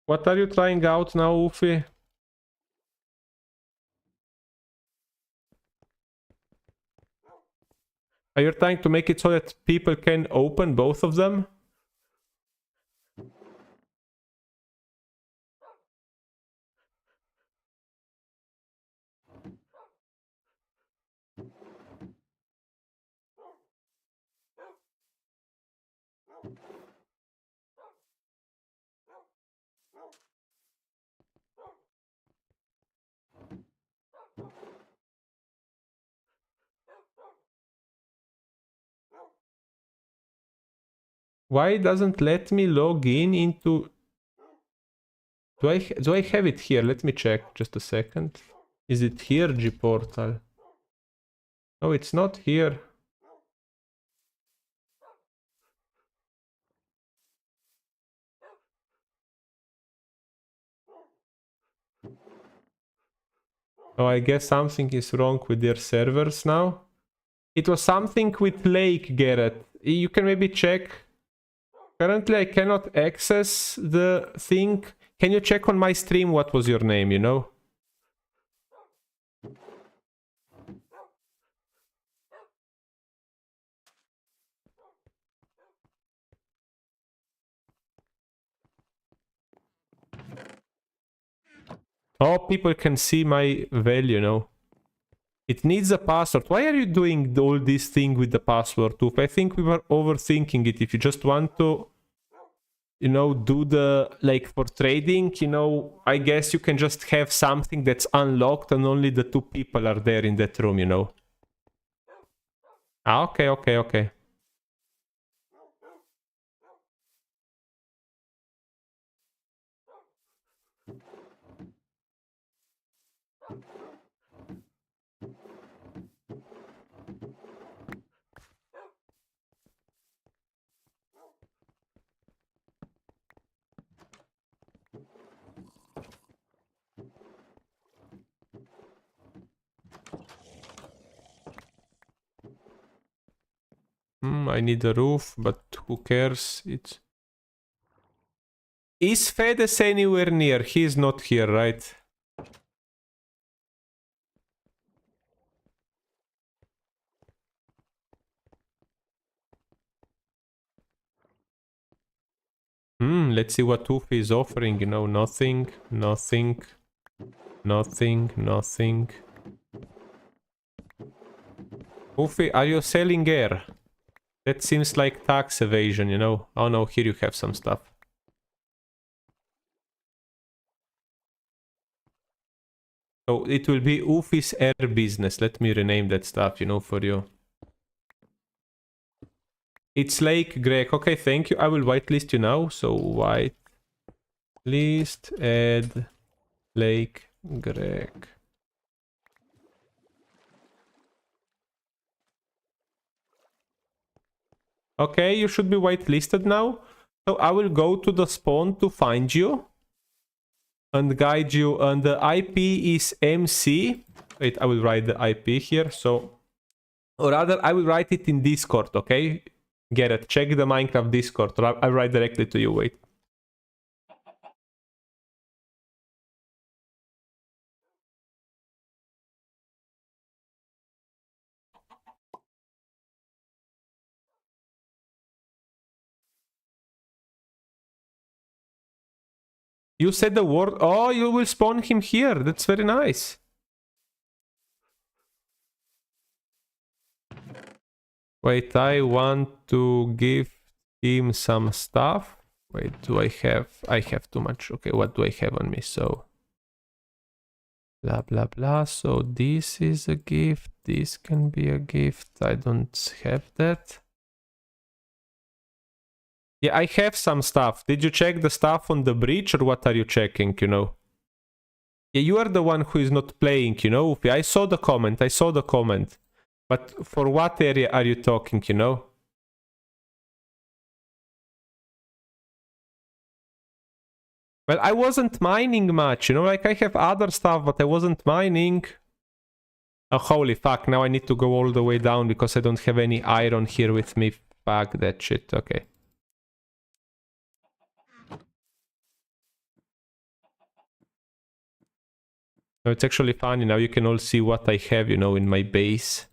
What are you trying out now, Ufi? Are you trying to make it so that people can open both of them? Why doesn't let me log in into... Do I have it here? Let me check. Just a second. Is it here, Gportal? No, it's not here. Oh, I guess something is wrong with their servers now. It was something with Lake, Garrett. You can maybe check. Currently, I cannot access the thing. Can you check on my stream what was your name, you know? Oh, people can see my value, you know. It needs a password. Why are you doing all this thing with the password too? I think we were overthinking it. If you just want to, you know, do the, like, for trading, you know, I guess you can just have something that's unlocked and only the 2 people are there in that room, you know. Ah, okay, okay, okay. I need a roof, but who cares? It's... Is Fedes anywhere near? He's not here, right? Let's see what Ufi is offering, you know, nothing, nothing, nothing, nothing. Ufi, are you selling air? That seems like tax evasion, you know. Oh no, here you have some stuff. So it will be Ufi's air business. Let me rename that stuff, you know, for you. It's Lake Greg. Okay, thank you. I will whitelist you now. So whitelist, add Lake Greg. Okay, you should be whitelisted now. So I will go to the spawn to find you and guide you. And the IP is MC. Wait, I will write the IP here. So, or rather, I will write it in Discord. Okay, get it. Check the Minecraft Discord. Or I'll write directly to you. Wait. You said the word. Oh, you will spawn him here. That's very nice. Wait, I want to give him some stuff. Wait, do I have... I have too much. Okay, what do I have on me? So... blah, blah, blah. So this is a gift. This can be a gift. I don't have that. Yeah, I have some stuff. Did you check the stuff on the bridge or what are you checking, you know? Yeah, you are the one who is not playing, you know? I saw the comment. I saw the comment. But for what area are you talking, you know? Well, I wasn't mining much, you know? Like, I have other stuff, but I wasn't mining. Oh, holy fuck. Now I need to go all the way down because I don't have any iron here with me. Fuck that shit. Okay. No, it's actually funny. Now you can all see what I have, you know, in my base.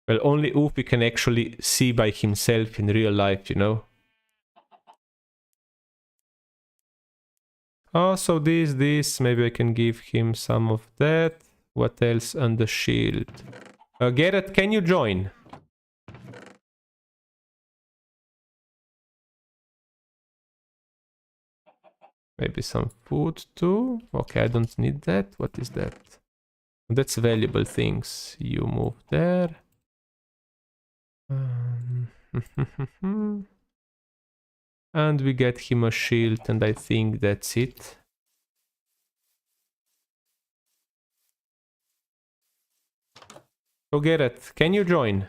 Well, only Ufi can actually see by himself in real life, you know. Oh, so this. Maybe I can give him some of that. What else? And the shield. Garrett, can you join? Maybe some food too. Okay, I don't need that. What is that? That's valuable things. You move there. And we get him a shield, and I think that's it. So Garrett, can you join?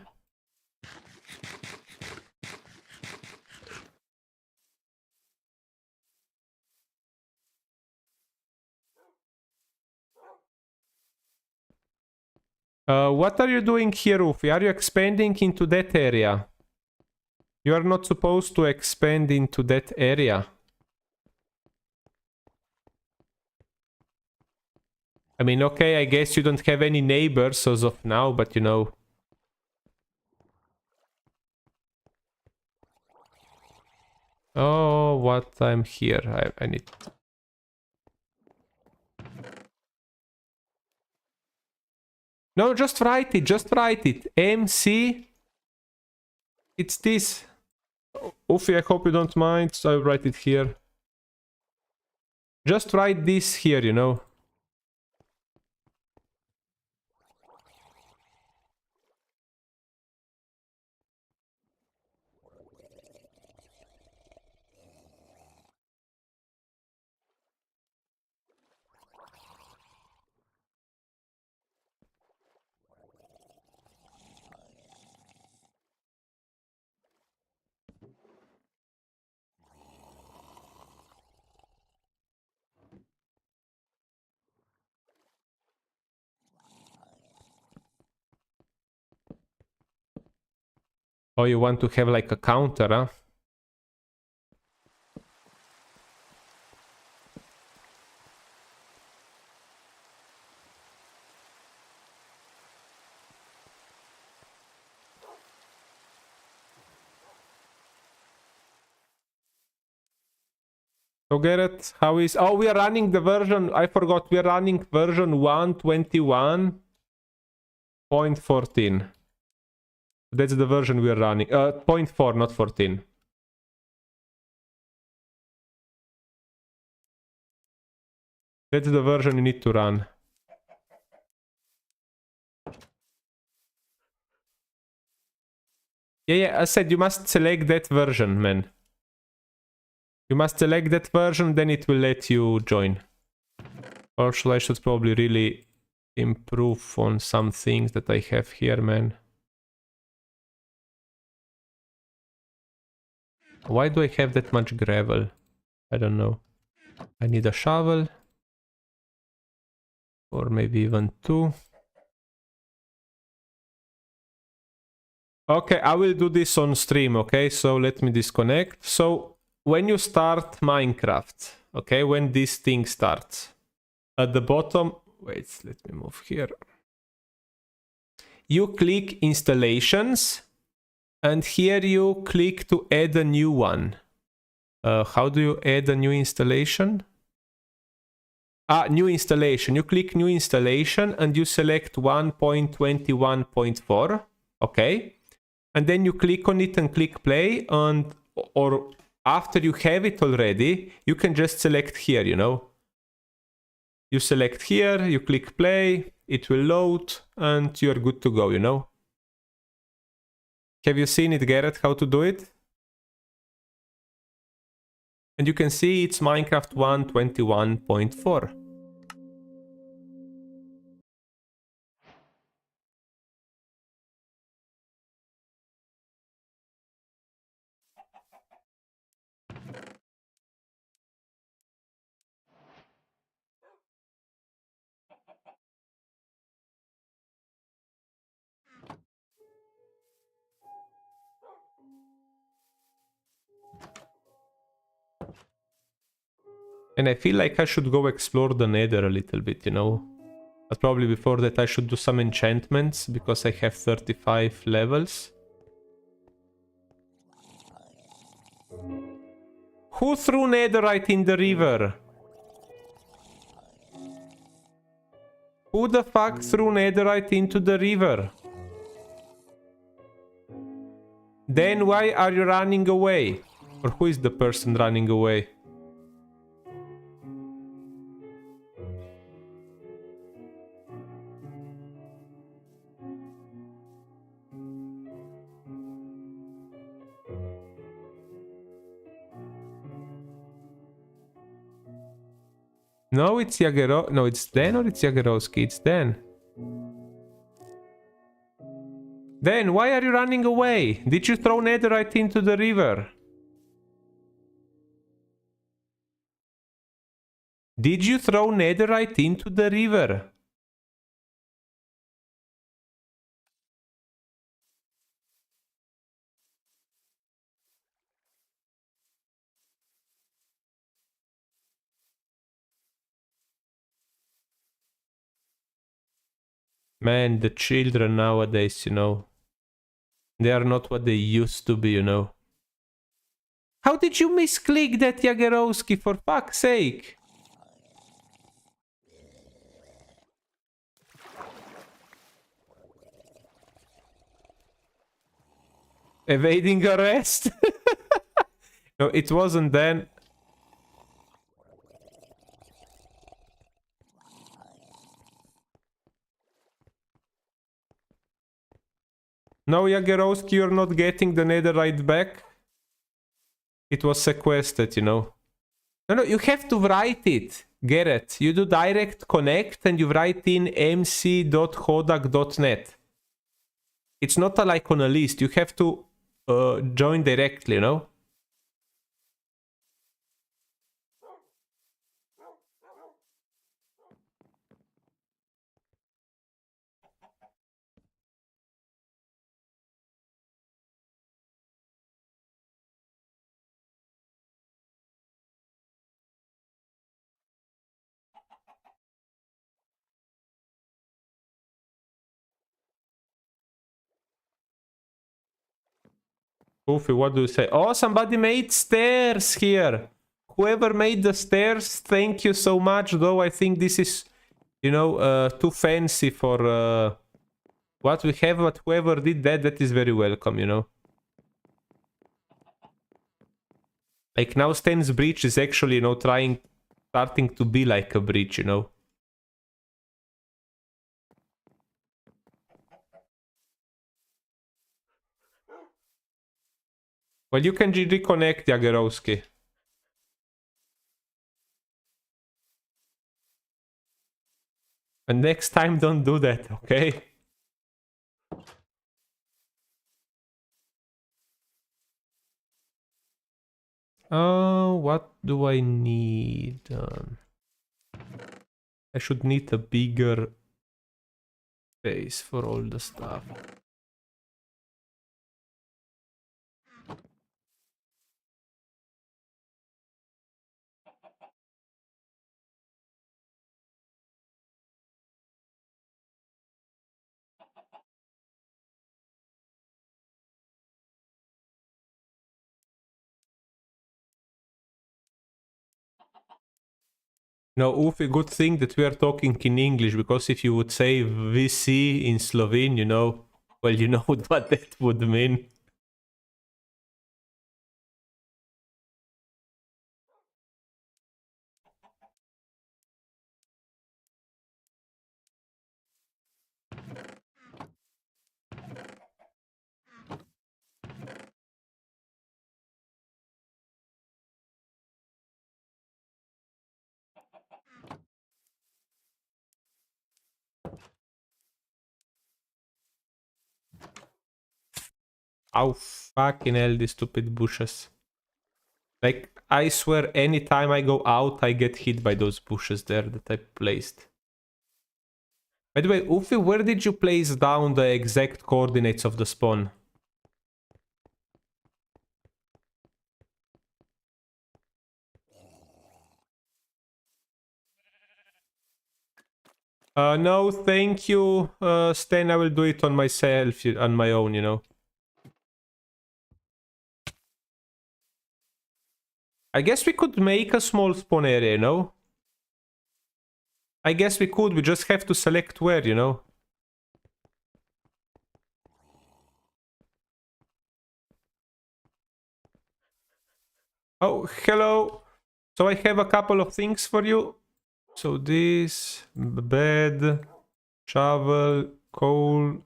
What are you doing here, Ufi? Are you expanding into that area? You are not supposed to expand into that area. I mean, okay, I guess you don't have any neighbors as of now, but you know. Oh, what? I'm here. I need... No, just write it. Just write it. MC. It's this. Ufi, I hope you don't mind. So I'll write it here. Just write this here, you know. Oh, you want to have like a counter, huh? So Garrett, how is... Oh, we are running the version... I forgot, we are running version 121.14. That's the version we are running. 0.4, not 14. That's the version you need to run. Yeah, I said you must select that version, man. You must select that version, then it will let you join. Also, I should probably really improve on some things that I have here, man. Why do I have that much gravel? I don't know. I need a shovel. Or maybe even two. Okay, I will do this on stream, okay? So let me disconnect. So when you start Minecraft, okay, when this thing starts, at the bottom, wait, let me move here. You click installations, and here you click to add a new one. How do you add a new installation? New installation. You click new installation and you select 1.21.4, okay? And then you click on it and click play, and or after you have it already, you can just select here, you know. You select here, you click play, it will load, and you're good to go, you know. Have you seen it, Garrett, how to do it? And you can see it's Minecraft 1.21.4. And I feel like I should go explore the Nether a little bit, you know. But probably before that I should do some enchantments, because I have 35 levels. Who threw netherite in the river? Who the fuck threw netherite into the river? Then why are you running away? Or who is the person running away? No, it's Jagero... No, it's Dan or it's Jagerowski? It's Dan. Dan, why are you running away? Did you throw netherite into the river? Did you throw netherite into the river? Man, the children nowadays, you know. They are not what they used to be, you know. How did you misclick that, Jagerowski, for fuck's sake? Evading arrest? No, it wasn't then. No, Jagerowski, you're not getting the netherite back. It was sequestered, you know. No, you have to write it, Garrett. You do direct connect and you write in mc.hodak.net. It's not like on a list. You have to join directly, you know. Goofy, what do you say? Oh, somebody made stairs here. Whoever made the stairs, thank you so much. Though I think this is, you know, too fancy for what we have. But whoever did that, that is very welcome, you know. Like now Stan's bridge is actually, you know, starting to be like a bridge, you know. Well, you can reconnect, Jagerowski. And next time, don't do that, okay? Oh, what do I need? I should need a bigger space for all the stuff. No, Ufi, good thing that we are talking in English, because if you would say VC in Slovene, you know, well, you know what that would mean. Oh, fucking hell, these stupid bushes. Like, I swear, anytime I go out, I get hit by those bushes there that I placed. By the way, Ufi, where did you place down the exact coordinates of the spawn? No, thank you, Stan. I will do it on myself, on my own, you know. I guess we could make a small spawn area, no? I guess we could, we just have to select where, you know? Oh, hello! So I have a couple of things for you. So this, bed, shovel, coal,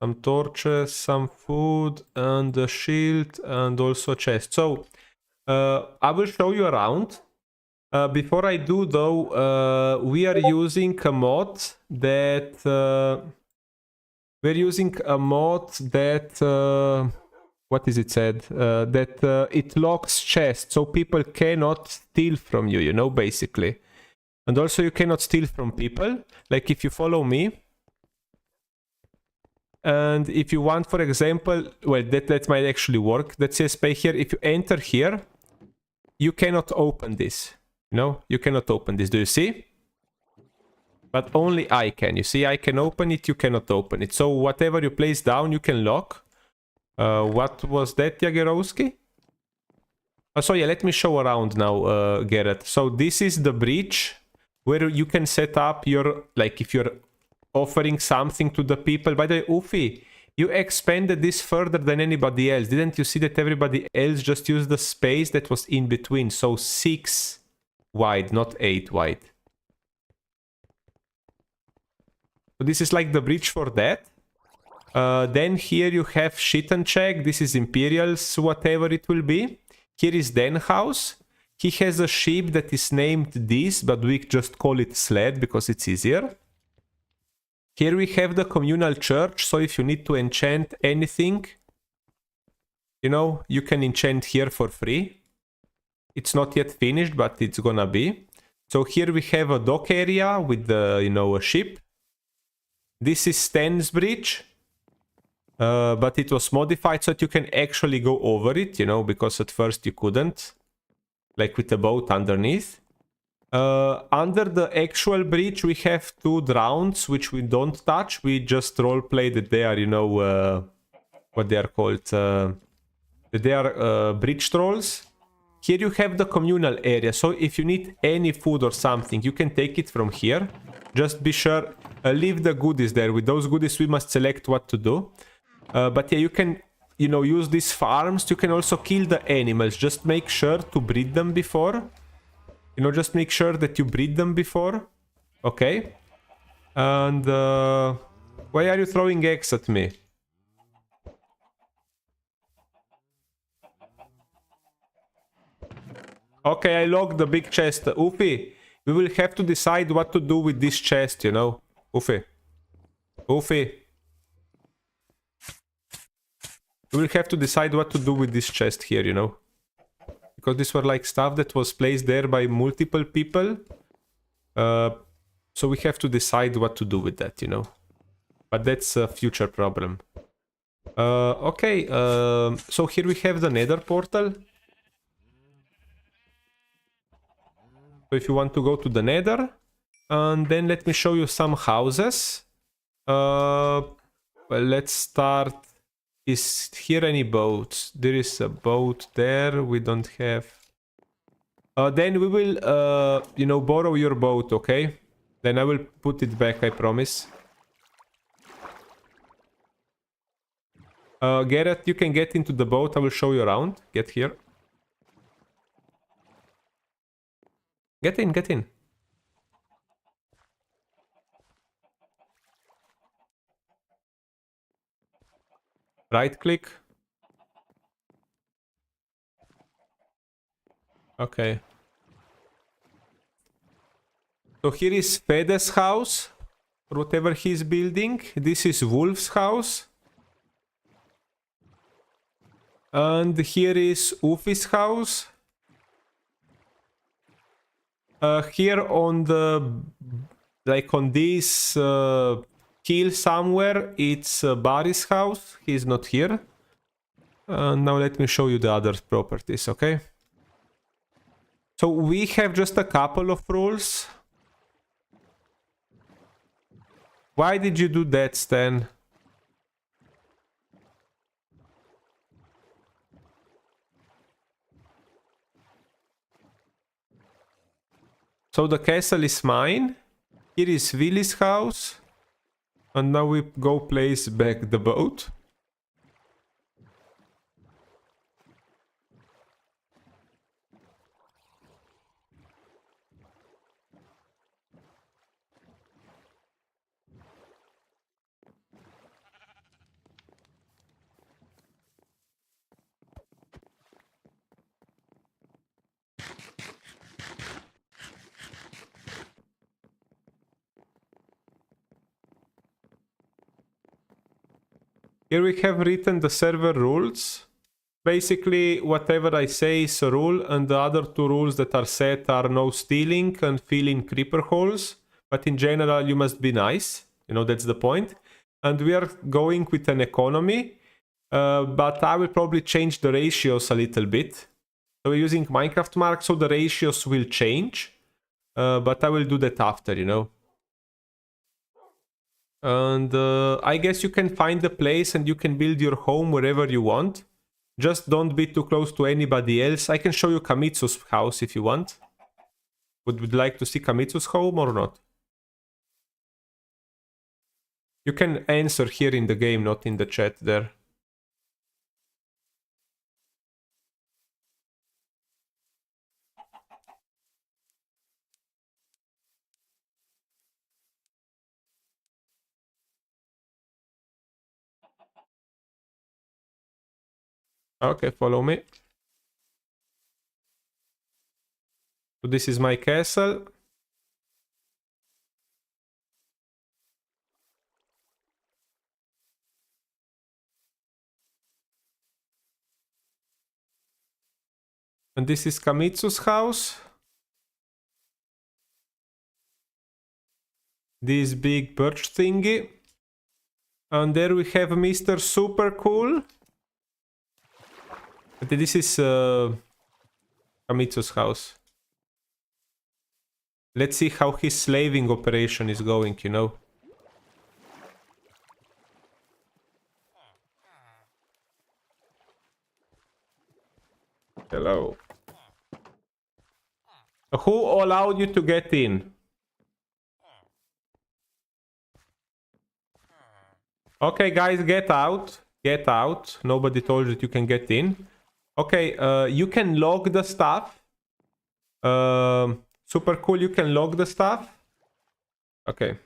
some torches, some food, and a shield, and also a chest. So, I will show you around. Before I do though, we are using a mod that what is it said? That it locks chests, so people cannot steal from you, you know, basically. And also you cannot steal from people. Like if you follow me, and if you want, for example, well, that might actually work. That CSP here, if you enter here, you cannot open this. No, you cannot open this. Do you see? But only I can. You see, I can open it, you cannot open it. So whatever you place down, you can lock. What was that, Jagerowski? Oh, so yeah, let me show around now, Garrett. So this is the bridge where you can set up your, like if you're offering something to the people. By the way, Ufi, you expanded this further than anybody else. Didn't you see that everybody else just used the space that was in between? So 6 wide, not 8 wide. So this is like the bridge for that. Then here you have Shittencheck. This is Imperial's, whatever it will be. Here is Den House. He has a ship that is named this, but we just call it Sled because it's easier. Here we have the communal church, so if you need to enchant anything, you know, you can enchant here for free. It's not yet finished, but it's gonna be. So here we have a dock area with the, you know, a ship. This is Stan's Bridge, but it was modified so that you can actually go over it, you know, because at first you couldn't, like with a boat underneath. Under the actual bridge, we have 2 drowns, which we don't touch. We just roleplay that they are, you know, what they are called. That they are bridge trolls. Here you have the communal area. So if you need any food or something, you can take it from here. Just be sure, leave the goodies there. With those goodies, we must select what to do. But yeah, you can, you know, use these farms. You can also kill the animals. Just make sure to breed them before. You know, just make sure that you breed them before. Okay. And why are you throwing eggs at me? Okay, I locked the big chest. Ufi, we will have to decide what to do with this chest, you know. Ufi. Ufi. We will have to decide what to do with this chest here, you know. Because these were like stuff that was placed there by multiple people. So we have to decide what to do with that, you know. But that's a future problem. Okay, so here we have the nether portal. So if you want to go to the nether, and then let me show you some houses. Well, let's start. Is here any boats? There is a boat there. We don't have. Then we will, you know, borrow your boat, okay? Then I will put it back, I promise. Garrett, you can get into the boat. I will show you around. Get here. Get in, get in. Right click. Okay. So here is Fede's house, or whatever he's building. This is Wolf's house. And here is Ufi's house. Here on the, like on this hill somewhere, it's Barry's house. He's not here. Now let me show you the other properties, okay? So we have just a couple of rules. Why did you do that, Stan? So the castle is mine. Here is Willy's house. And now we go place back the boat. Here we have written the server rules. Basically, whatever I say is a rule, and the other two rules that are set are no stealing and fill in creeper holes. But in general, you must be nice. You know, that's the point. And we are going with an economy, but I will probably change the ratios a little bit. So we're using Minecraft Mark, so the ratios will change. But I will do that after, you know. And I guess you can find a place and you can build your home wherever you want. Just don't be too close to anybody else. I can show you Kamitsu's house if you want. Would you like to see Kamitsu's home or not? You can answer here in the game, not in the chat there. Okay, follow me. So this is my castle. And this is Kamitsu's house. This big birch thingy. And there we have Mr. Super Cool. But this is Kamitsu's house. Let's see how his slaving operation is going, you know. Hello. Who allowed you to get in? Okay, guys, get out. Get out. Nobody told you that you can get in. Okay, you can log the stuff. Super Cool, you can log the stuff. Okay.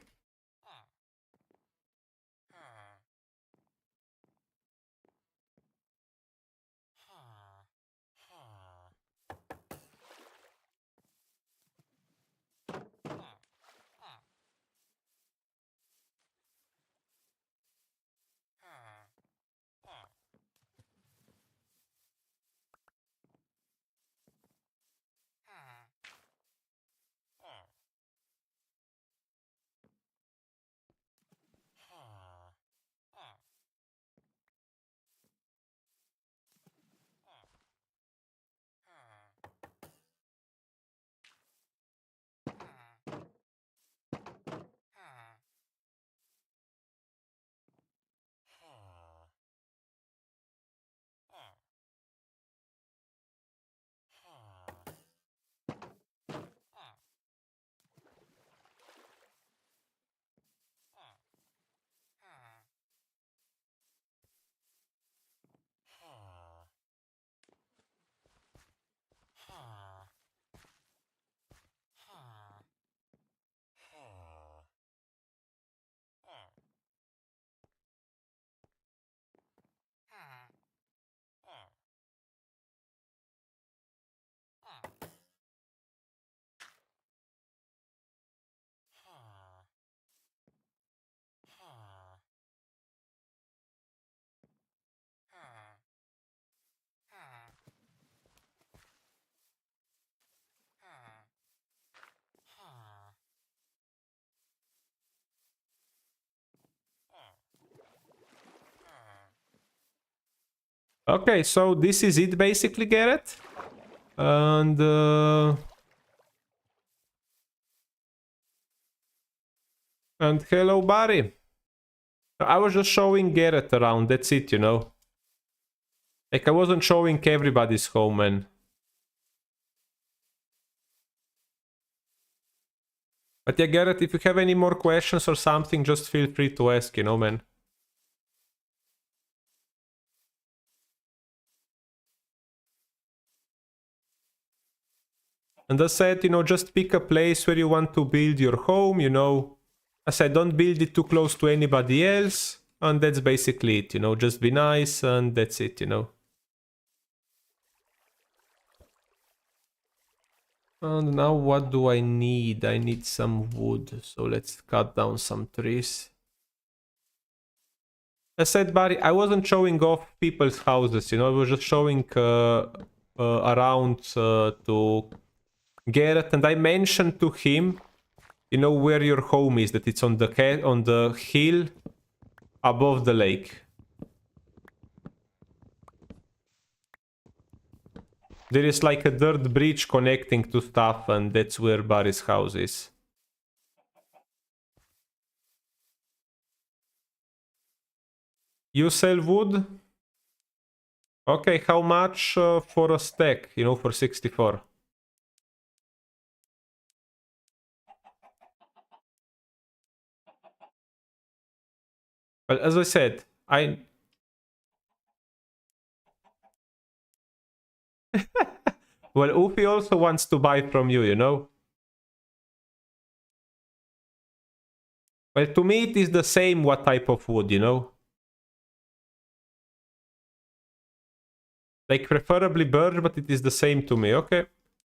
Okay, so this is it basically, Garrett. And hello, Barry. I was just showing Garrett around, that's it, you know. Like, I wasn't showing everybody's home, man. But yeah, Garrett, if you have any more questions or something, just feel free to ask, you know, man. And as I said, you know, just pick a place where you want to build your home, you know. As I said, don't build it too close to anybody else. And that's basically it, you know. Just be nice and that's it, you know. And now what do I need? I need some wood. So let's cut down some trees. I said, Barry, I wasn't showing off people's houses, you know, I was just showing around to Garrett, and I mentioned to him, you know, where your home is, that it's on the hill above the lake. There is like a dirt bridge connecting to stuff, and that's where Barry's house is. You sell wood? Okay, how much for a stack, you know, for 64? Well, as I said, well, Ufi also wants to buy from you, you know? Well, to me it is the same what type of wood, you know? Like, preferably birch, but it is the same to me, okay?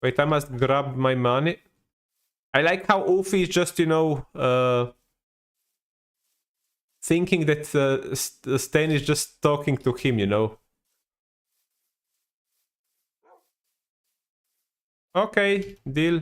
Wait, I must grab my money. I like how Ufi is just, you know, thinking that Stan is just talking to him, you know? Okay, deal.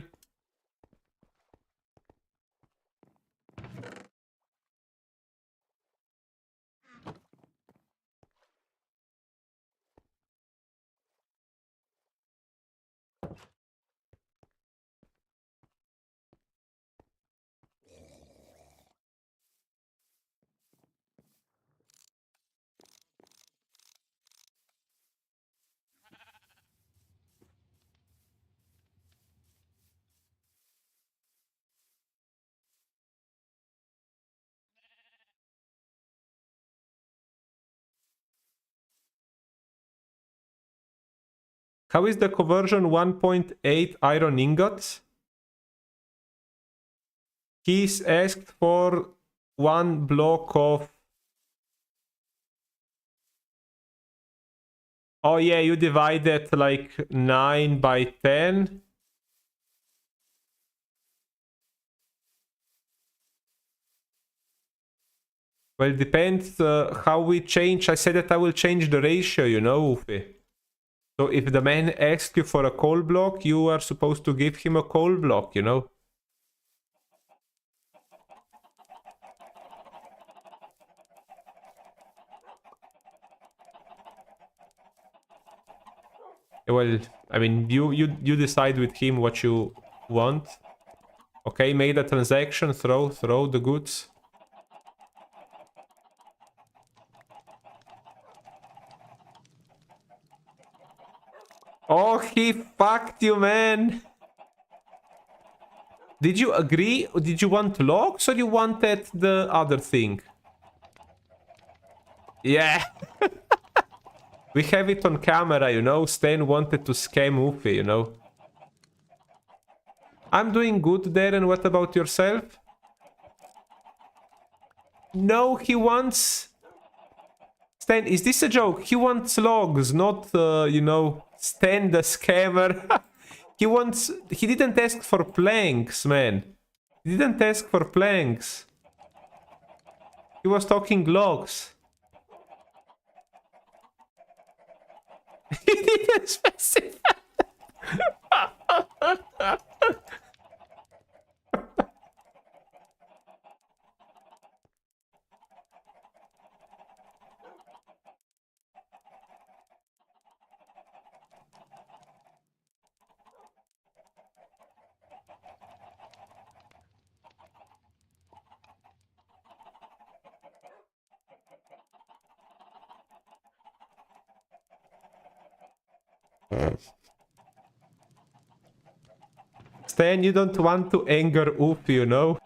How is the conversion 1.8 iron ingots? He's asked for one block of... Oh yeah, you divide it like 9 by 10. Well, it depends how we change. I said that I will change the ratio, you know, Ufi. So if the man asks you for a coal block, you are supposed to give him a coal block, you know? Well, I mean, you decide with him what you want. Okay, made a transaction, throw the goods. Oh, he fucked you, man! Did you agree? Did you want logs or you wanted the other thing? Yeah! We have it on camera, you know? Stan wanted to scam Ufi, you know? I'm doing good, Darren. What about yourself? No, he wants... Stan, is this a joke? He wants logs, not, you know, Stan the scammer. He wants... He didn't ask for planks, man. He didn't ask for planks. He was talking logs. He didn't specify. Stan, you don't want to anger Ufi, you know?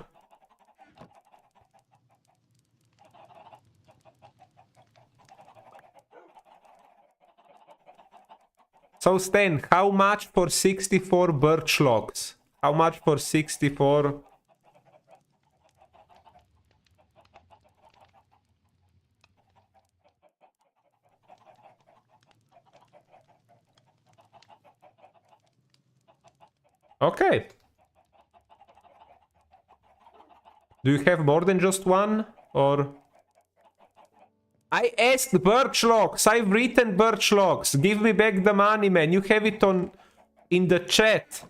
So Stan, how much for 64 birch logs? How much for 64? Okay. Do you have more than just one? Or... I asked birch logs. I've written birch logs. Give me back the money, man. You have it on in the chat.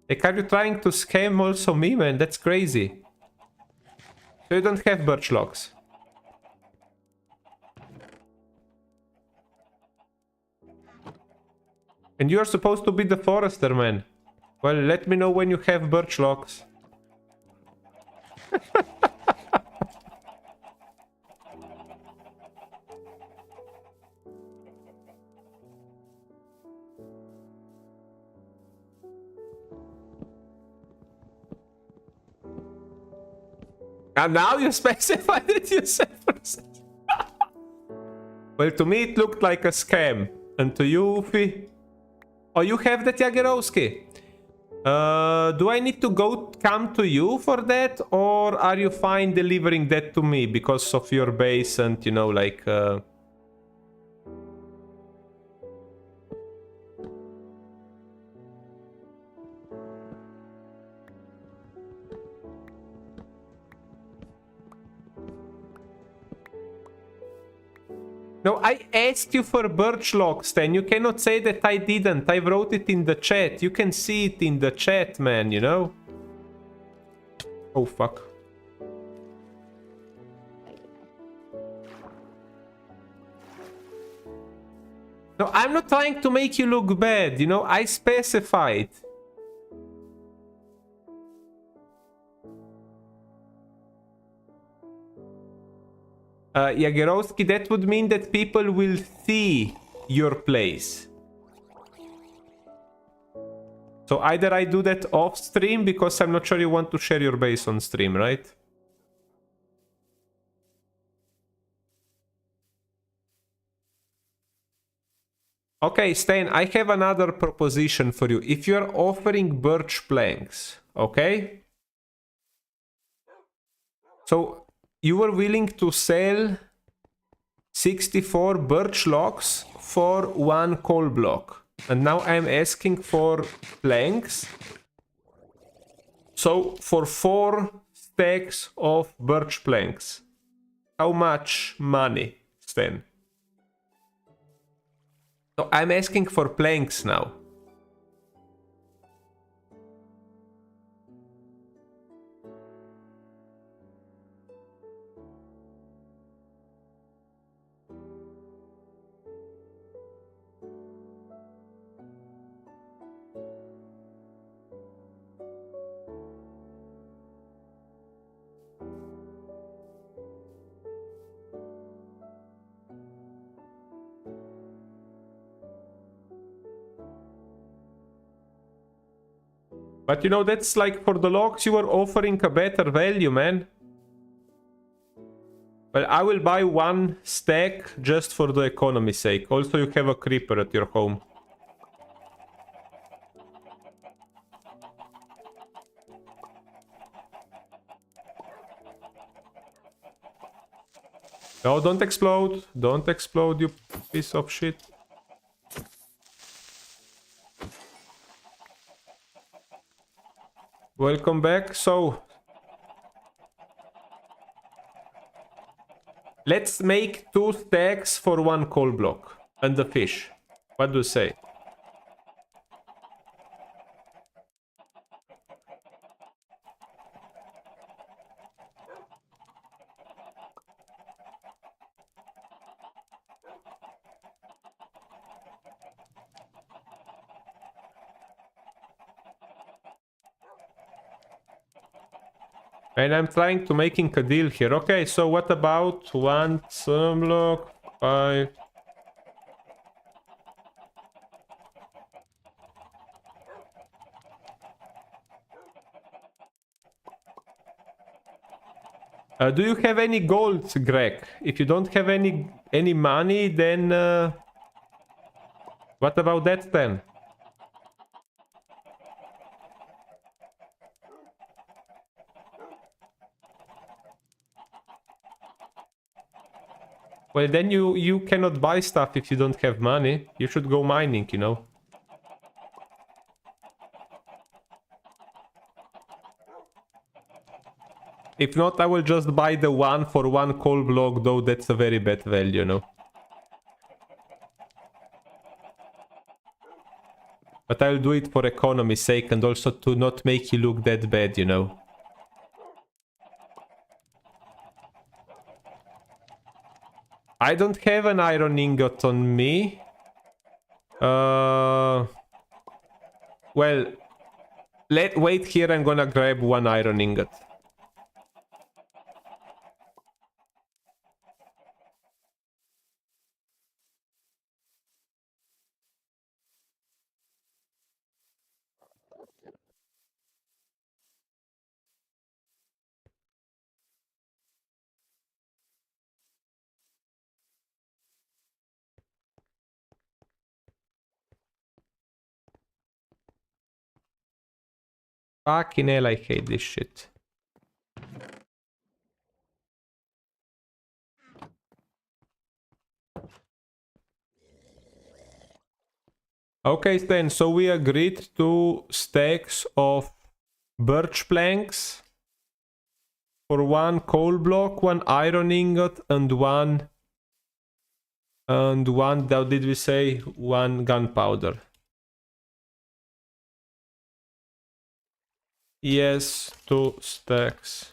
Like, are you trying to scam also me, man? That's crazy. So you don't have birch logs. And you're supposed to be the forester, man. Well, let me know when you have birch logs. And now you specified it yourself. Well, to me it looked like a scam. And to you, Ufi? Oh, you have that, Jagerowski? Do I need to come to you for that? Or are you fine delivering that to me because of your base and, you know, like... No, I asked you for birch logs, then. You cannot say that I didn't. I wrote it in the chat. You can see it in the chat, man, you know? Oh, fuck. No, I'm not trying to make you look bad, you know? I specified. Jagerowski, that would mean that people will see your place. So either I do that off stream, because I'm not sure you want to share your base on stream, right? Okay, Stan, I have another proposition for you. If you're offering birch planks, okay? So... you were willing to sell 64 birch logs for 1 coal block. And now I'm asking for planks. So for 4 stacks of birch planks. How much money, Sven? No, I'm asking for planks now. But you know, that's like for the logs you were offering a better value, man. Well, I will buy 1 stack just for the economy's sake. Also, you have a creeper at your home. No, don't explode. Don't explode, you piece of shit. Welcome back. So, let's make 2 stacks for 1 coal block. And the fish. What do you say? And I'm trying to making a deal here. Okay, so what about 1 block, 5... do you have any gold, Greg? If you don't have any money, then... what about that then? Well, then you cannot buy stuff if you don't have money. You should go mining, you know. If not, I will just buy the one for one coal block, though that's a very bad value, you know. But I'll do it for economy's sake and also to not make you look that bad, you know. I don't have an iron ingot on me. Well, wait here, I'm gonna grab one iron ingot. Fucking hell, I hate this shit. Okay, then, so we agreed to stacks of birch planks for one coal block, one iron ingot, and one, how did we say? One gunpowder. Yes, 2 stacks.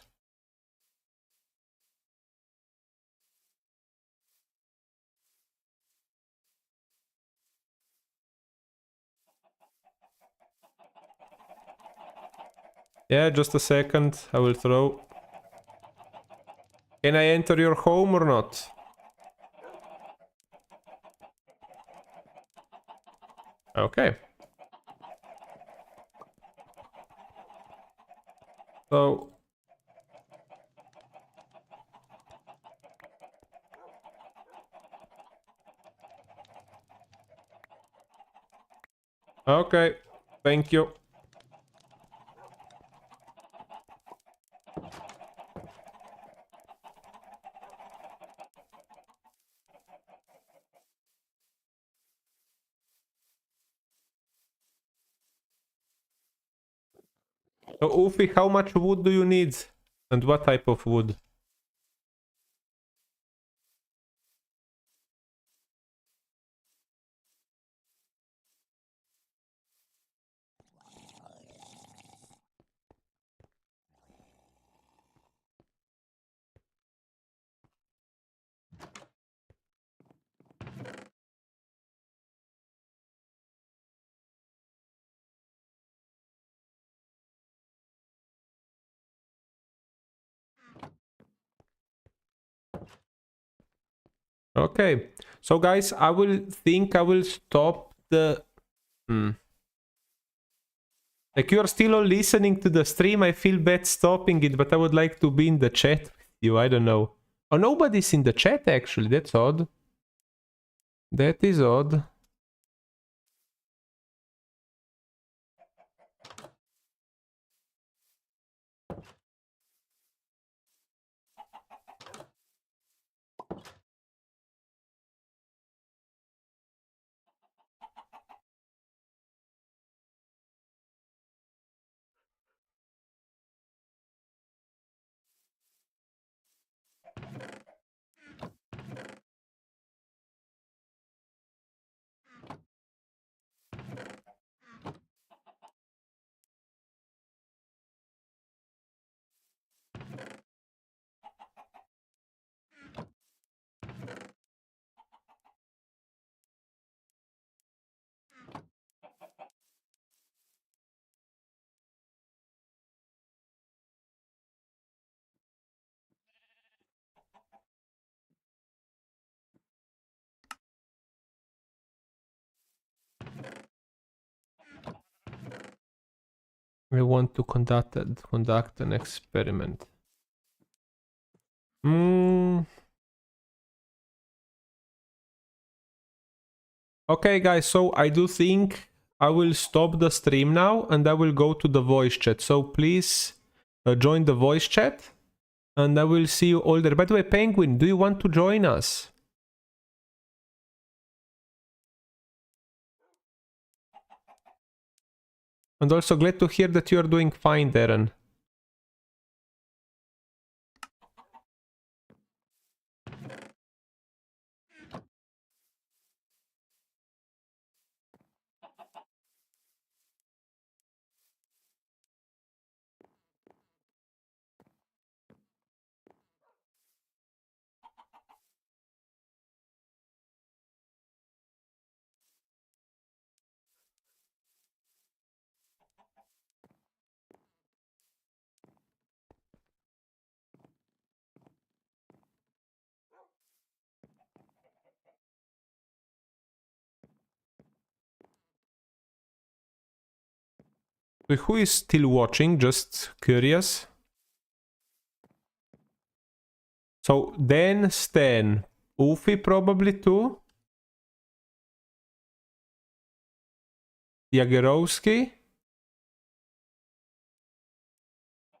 Yeah, just a second, I will throw. Can I enter your home or not? Okay. So... Okay, thank you. So, Ufi, how much wood do you need? And what type of wood? Okay, so guys, I will stop the... Like, you are still all listening to the stream, I feel bad stopping it, but I would like to be in the chat with you, I don't know. Oh, nobody's in the chat actually, that's odd. That is odd. I want to conduct an experiment. Okay, guys, so I do think I will stop the stream now and I will go to the voice chat. So please join the voice chat and I will see you all there. By the way, Penguin, do you want to join us? And also glad to hear that you are doing fine, Darren. So who is still watching? Just curious. So Dan, Stan, Ufi probably too. Jagerowski.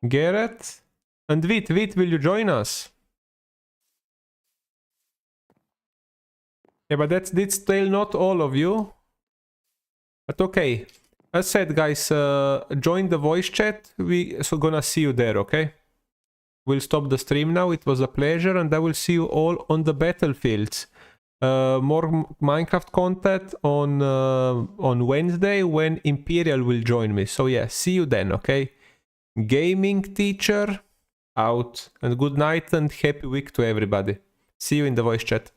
Garrett. And Vit. Vit, will you join us? Yeah, but that's still not all of you. But okay. As said, guys, join the voice chat. We so gonna see you there, okay? We'll stop the stream now. It was a pleasure, and I will see you all on the battlefields. More Minecraft content on Wednesday when Imperial will join me. So yeah, see you then, okay? Gaming teacher out, and good night and happy week to everybody. See you in the voice chat.